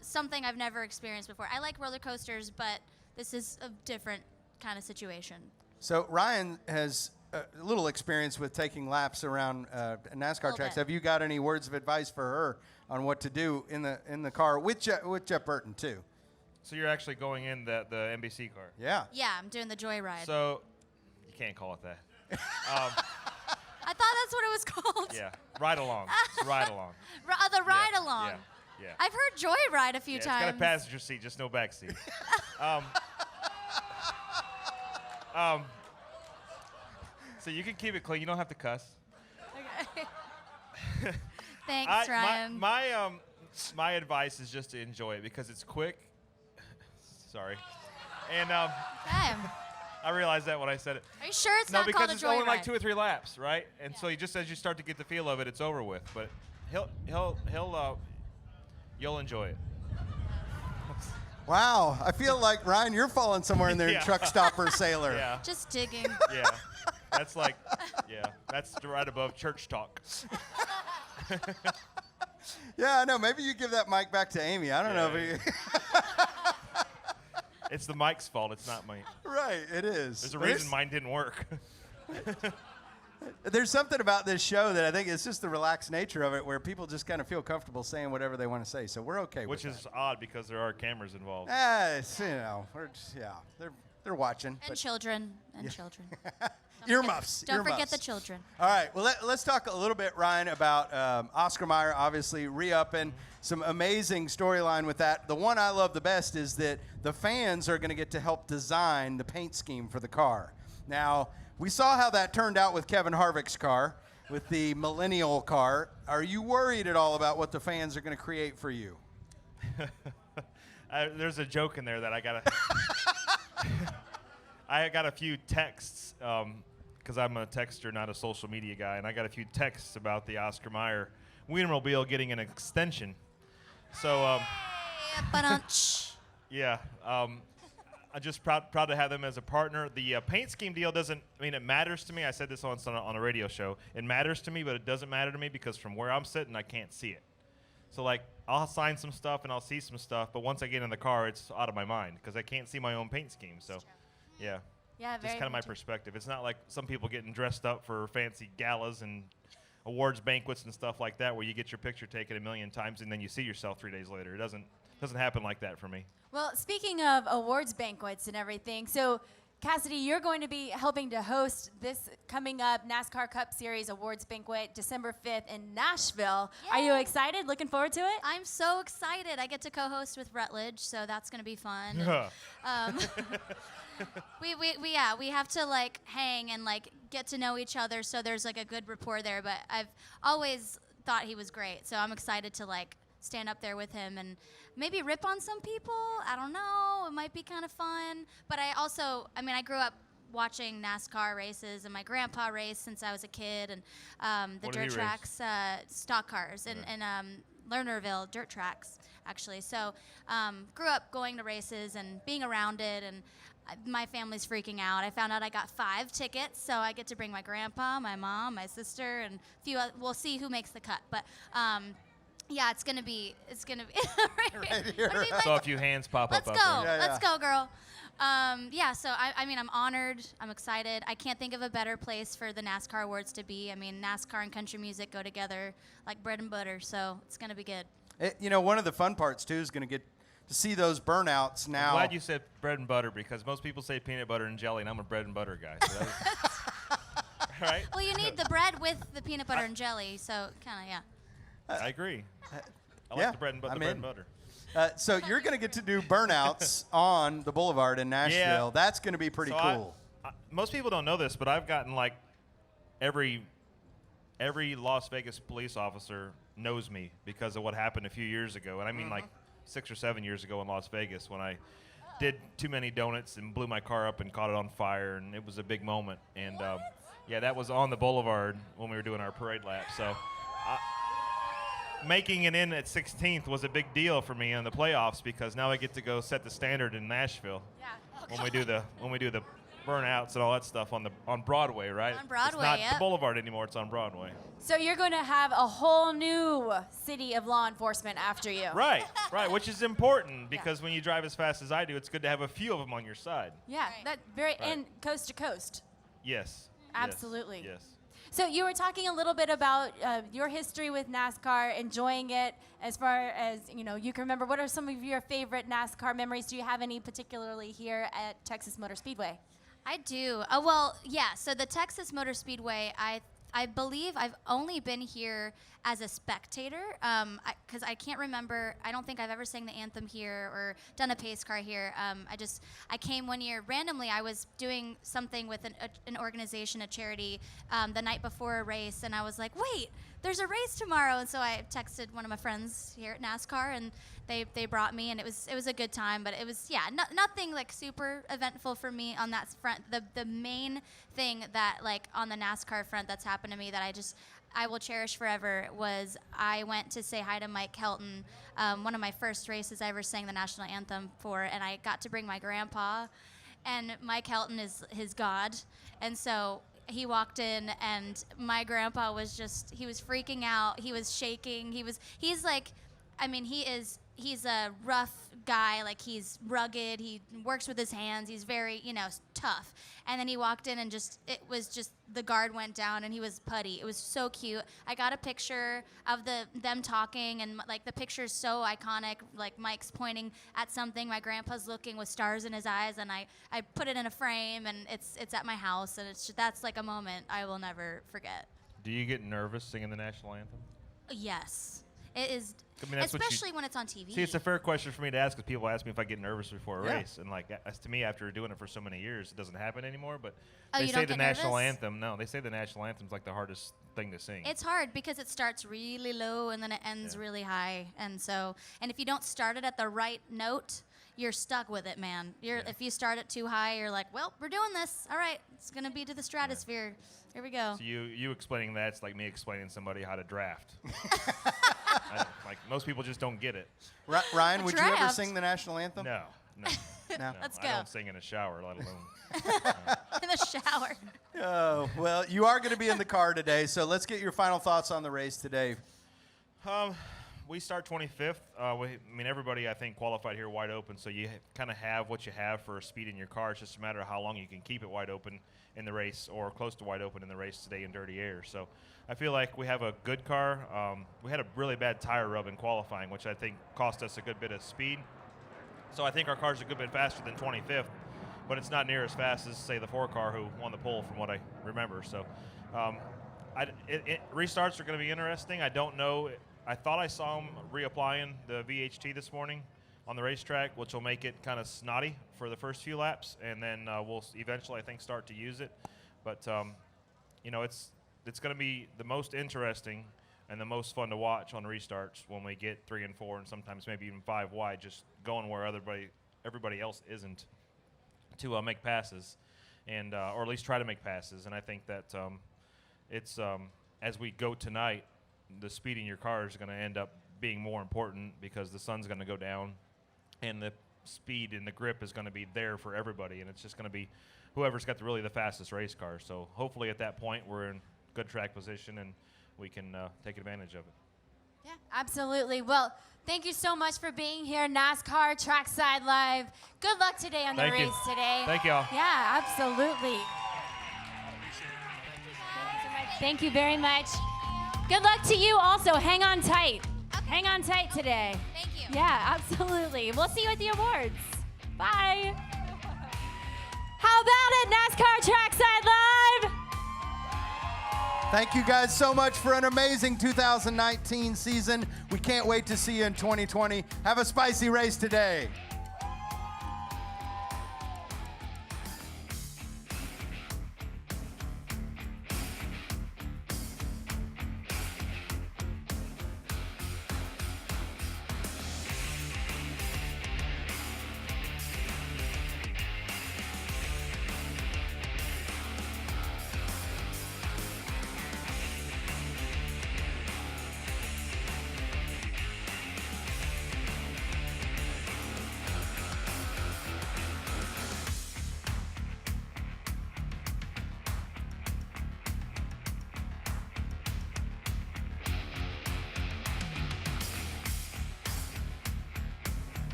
Speaker 21: something I've never experienced before. I like roller coasters, but this is a different kind of situation.
Speaker 2: So Ryan has a little experience with taking laps around NASCAR tracks.
Speaker 21: bit.
Speaker 2: Have you got any words of advice for her on what to do in the car with Jeff Burton too?
Speaker 22: So you're actually going in the NBC car?
Speaker 2: Yeah.
Speaker 21: Yeah, I'm doing the joyride.
Speaker 22: So you can't call it that.
Speaker 21: I thought that's what it was called.
Speaker 22: Yeah, ride along. It's ride along.
Speaker 21: The ride along.
Speaker 22: Yeah.
Speaker 21: I've heard joyride a few
Speaker 22: It's
Speaker 21: times.
Speaker 22: got a passenger seat, just no back seat. So you can keep it clean. You don't have to cuss.
Speaker 21: Okay. Thanks, Ryan.
Speaker 22: My advice is just to enjoy it because it's quick. Sorry. And I realized that when I said it.
Speaker 21: Are you sure it's
Speaker 22: no,
Speaker 21: not
Speaker 22: because
Speaker 21: called a
Speaker 22: it's only like
Speaker 21: joyride?
Speaker 22: 2 or 3 laps, right? And so you just as you start to get the feel of it, it's over with. But you'll enjoy it.
Speaker 2: Wow, I feel like Ryan, you're falling somewhere in there,
Speaker 22: Yeah.
Speaker 2: truck stopper sailor.
Speaker 22: Yeah.
Speaker 21: Just digging.
Speaker 22: Yeah. That's like, that's right above church talk.
Speaker 2: Yeah, I know. Maybe you give that mic back to Amy. I don't know if
Speaker 22: It's the mic's fault. It's not mine.
Speaker 2: Right, it is.
Speaker 22: There's a reason mine didn't work.
Speaker 2: There's something about this show that I think it's just the relaxed nature of it where people just kind of feel comfortable saying whatever they want to say. So we're okay
Speaker 22: Which
Speaker 2: with
Speaker 22: is odd because there are cameras involved.
Speaker 2: that. It's, they're watching.
Speaker 21: And children. And children.
Speaker 2: Earmuffs.
Speaker 21: Don't forget
Speaker 2: earmuffs.
Speaker 21: the children.
Speaker 2: All right. Well, let's talk a little bit, Ryan, about Oscar Mayer, obviously re-upping. Some amazing storyline with that. The one I love the best is that the fans are going to get to help design the paint scheme for the car. Now, we saw how that turned out with Kevin Harvick's car, with the Millennial car. Are you worried at all about what the fans are going to create for you?
Speaker 22: There's a joke in there that I got a few texts because I'm a texter, not a social media guy, and I got a few texts about the Oscar Mayer Wienermobile getting an extension. So, yeah, I'm just proud to have them as a partner. The paint scheme deal it matters to me. I said this on a radio show. It matters to me, but it doesn't matter to me because from where I'm sitting, I can't see it. So, like, I'll sign some stuff and I'll see some stuff, but once I get in the car, it's out of my mind because I can't see my own paint scheme. So, yeah.
Speaker 21: Yeah,
Speaker 22: Just
Speaker 21: very
Speaker 22: kind of my
Speaker 21: much.
Speaker 22: perspective. It's not like some people getting dressed up for fancy galas and awards banquets and stuff like that where you get your picture taken a million times and then you see yourself 3 days later. It doesn't happen like that for me.
Speaker 1: Well, speaking of awards banquets and everything, so Cassidy, you're going to be helping to host this coming up NASCAR Cup Series Awards Banquet December 5th in Nashville. Are you excited? Looking forward to it?
Speaker 21: I'm so excited. I get to co-host with Rutledge, so that's going to be fun. We have to like hang and like get to know each other, so there's like a good rapport there. But I've always thought he was great, so I'm excited to like stand up there with him and maybe rip on some people. I don't know. It might be kind of fun. But I grew up watching NASCAR races, and my grandpa raced since I was a kid, and the
Speaker 22: What did he
Speaker 1: dirt
Speaker 22: race?
Speaker 1: tracks, stock cars, and Lernerville dirt tracks, actually. So grew up going to races and being around it, and my family's freaking out. I found out I got 5 tickets, so I get to bring my grandpa, my mom, my sister, and a few. We'll see who makes the cut, but. Yeah, it's gonna be
Speaker 2: Right here.
Speaker 22: So a few hands pop
Speaker 21: Let's
Speaker 22: up
Speaker 21: go.
Speaker 22: out there.
Speaker 21: Let's go, girl. So I'm honored. I'm excited. I can't think of a better place for the NASCAR awards to be. I mean, NASCAR and country music go together like bread and butter, so it's gonna be good.
Speaker 2: One of the fun parts too is going to get to see those burnouts now.
Speaker 22: I'm glad you said bread and butter because most people say peanut butter and jelly, and I'm a bread and butter guy. So right?
Speaker 21: Well, you need the bread with the peanut butter and jelly, so kind of, yeah.
Speaker 22: I agree. I
Speaker 2: yeah,
Speaker 22: like the bread and butter.
Speaker 2: So you're going to get to do burnouts on the Boulevard in Nashville.
Speaker 22: Yeah.
Speaker 2: That's going to be pretty cool.
Speaker 22: Most people don't know this, but I've gotten like every Las Vegas police officer knows me because of what happened a few years ago. And I mean like 6 or 7 years ago in Las Vegas when I did too many donuts and blew my car up and caught it on fire. And it was a big moment. And yeah, that was on the Boulevard when we were doing our parade lap. So making it in at 16th was a big deal for me in the playoffs because now I get to go set the standard in Nashville when we do the burnouts and all that stuff on Broadway, right?
Speaker 1: On Broadway,
Speaker 22: it's not
Speaker 1: yeah.
Speaker 22: the Boulevard anymore, it's on Broadway.
Speaker 1: So you're going to have a whole new city of law enforcement after you.
Speaker 22: Right, which is important because when you drive as fast as I do, it's good to have a few of them on your side.
Speaker 1: Yeah, that and coast to coast.
Speaker 22: Yes.
Speaker 1: Absolutely.
Speaker 22: Yes.
Speaker 1: So you were talking a little bit about your history with NASCAR, enjoying it as far as, you can remember. What are some of your favorite NASCAR memories? Do you have any particularly here at Texas Motor Speedway?
Speaker 21: I do. Well, yeah. So the Texas Motor Speedway, I believe I've only been here as a spectator because I can't remember. I don't think I've ever sang the anthem here or done a pace car here. I came one year randomly. I was doing something with an organization, a charity, the night before a race, and I was like, wait, there's a race tomorrow. And so I texted one of my friends here at NASCAR, and they brought me, and it was a good time. But it was nothing like super eventful for me on that front. The main thing that like on the NASCAR front that's happened to me that I will cherish forever was I went to say hi to Mike Kelton, one of my first races I ever sang the national anthem for, and I got to bring my grandpa, and Mike Kelton is his god, and so he walked in, and my grandpa was he was freaking out, he was shaking, he's a rough guy, like he's rugged, he works with his hands, he's very, tough. And then he walked in and the guard went down and he was putty. It was so cute. I got a picture of them talking, and like the picture's so iconic, like Mike's pointing at something, my grandpa's looking with stars in his eyes, and I put it in a frame, and it's at my house, and that's like a moment I will never forget.
Speaker 22: Do you get nervous singing the national anthem?
Speaker 21: Yes. It is,
Speaker 22: that's
Speaker 21: especially when it's on TV.
Speaker 22: See, it's a fair question for me to ask because people ask me if I get nervous before a
Speaker 21: Yeah.
Speaker 22: race. And like, as to me, after doing it for so many years, it doesn't happen anymore. But
Speaker 21: Oh,
Speaker 22: they
Speaker 21: you
Speaker 22: say
Speaker 21: don't
Speaker 22: the
Speaker 21: get
Speaker 22: national
Speaker 21: nervous?
Speaker 22: anthem. No, they say the national anthem's like the hardest thing to sing.
Speaker 21: It's hard because it starts really low and then it ends really high. And if you don't start it at the right note, you're stuck with it, man. If you start it too high, you're like, well, we're doing this. All right, it's going to be to the stratosphere. Here we go.
Speaker 22: So you explaining that's like me explaining to somebody how to draft. Like most people just don't get it.
Speaker 2: Ryan, would you ever sing the national anthem?
Speaker 22: No.
Speaker 2: No.
Speaker 21: Let's
Speaker 22: I
Speaker 21: go.
Speaker 22: don't sing in a shower, let alone.
Speaker 21: In the shower.
Speaker 2: Oh, well, you are going to be in the car today, so let's get your final thoughts on the race today.
Speaker 22: We start 25th. Everybody, I think, qualified here wide open, so you kind of have what you have for speed in your car. It's just a matter of how long you can keep it wide open in the race or close to wide open in the race today in dirty air. So I feel like we have a good car. We had a really bad tire rub in qualifying, which I think cost us a good bit of speed. So I think our car's a good bit faster than 25th, but it's not near as fast as, say, the 4 car who won the pole from what I remember. So restarts are going to be interesting. I don't know. I thought I saw him reapplying the VHT this morning on the racetrack, which will make it kind of snotty for the first few laps, and then we'll eventually, I think, start to use it. But it's going to be the most interesting and the most fun to watch on restarts when we get 3 and 4 and sometimes maybe even 5 wide, just going where everybody else isn't to make passes, and or at least try to make passes. And I think that it's as we go tonight, the speed in your car is going to end up being more important because the sun's going to go down, and the speed and the grip is going to be there for everybody, and it's just going to be whoever's got the fastest race car. So hopefully at that point we're in good track position and we can take advantage of it.
Speaker 1: Yeah, absolutely. Well, thank you so much for being here, NASCAR Trackside Live. Good luck today on the
Speaker 22: Thank you.
Speaker 1: race today.
Speaker 22: Thank y'all.
Speaker 1: Yeah, absolutely. Thank you very much. Good luck to you also. Hang on tight. Hang on tight today.
Speaker 21: Thank you.
Speaker 1: Yeah, absolutely. We'll see you at the awards. Bye. How about it, NASCAR Trackside Live?
Speaker 2: Thank you guys so much for an amazing 2019 season. We can't wait to see you in 2020. Have a spicy race today.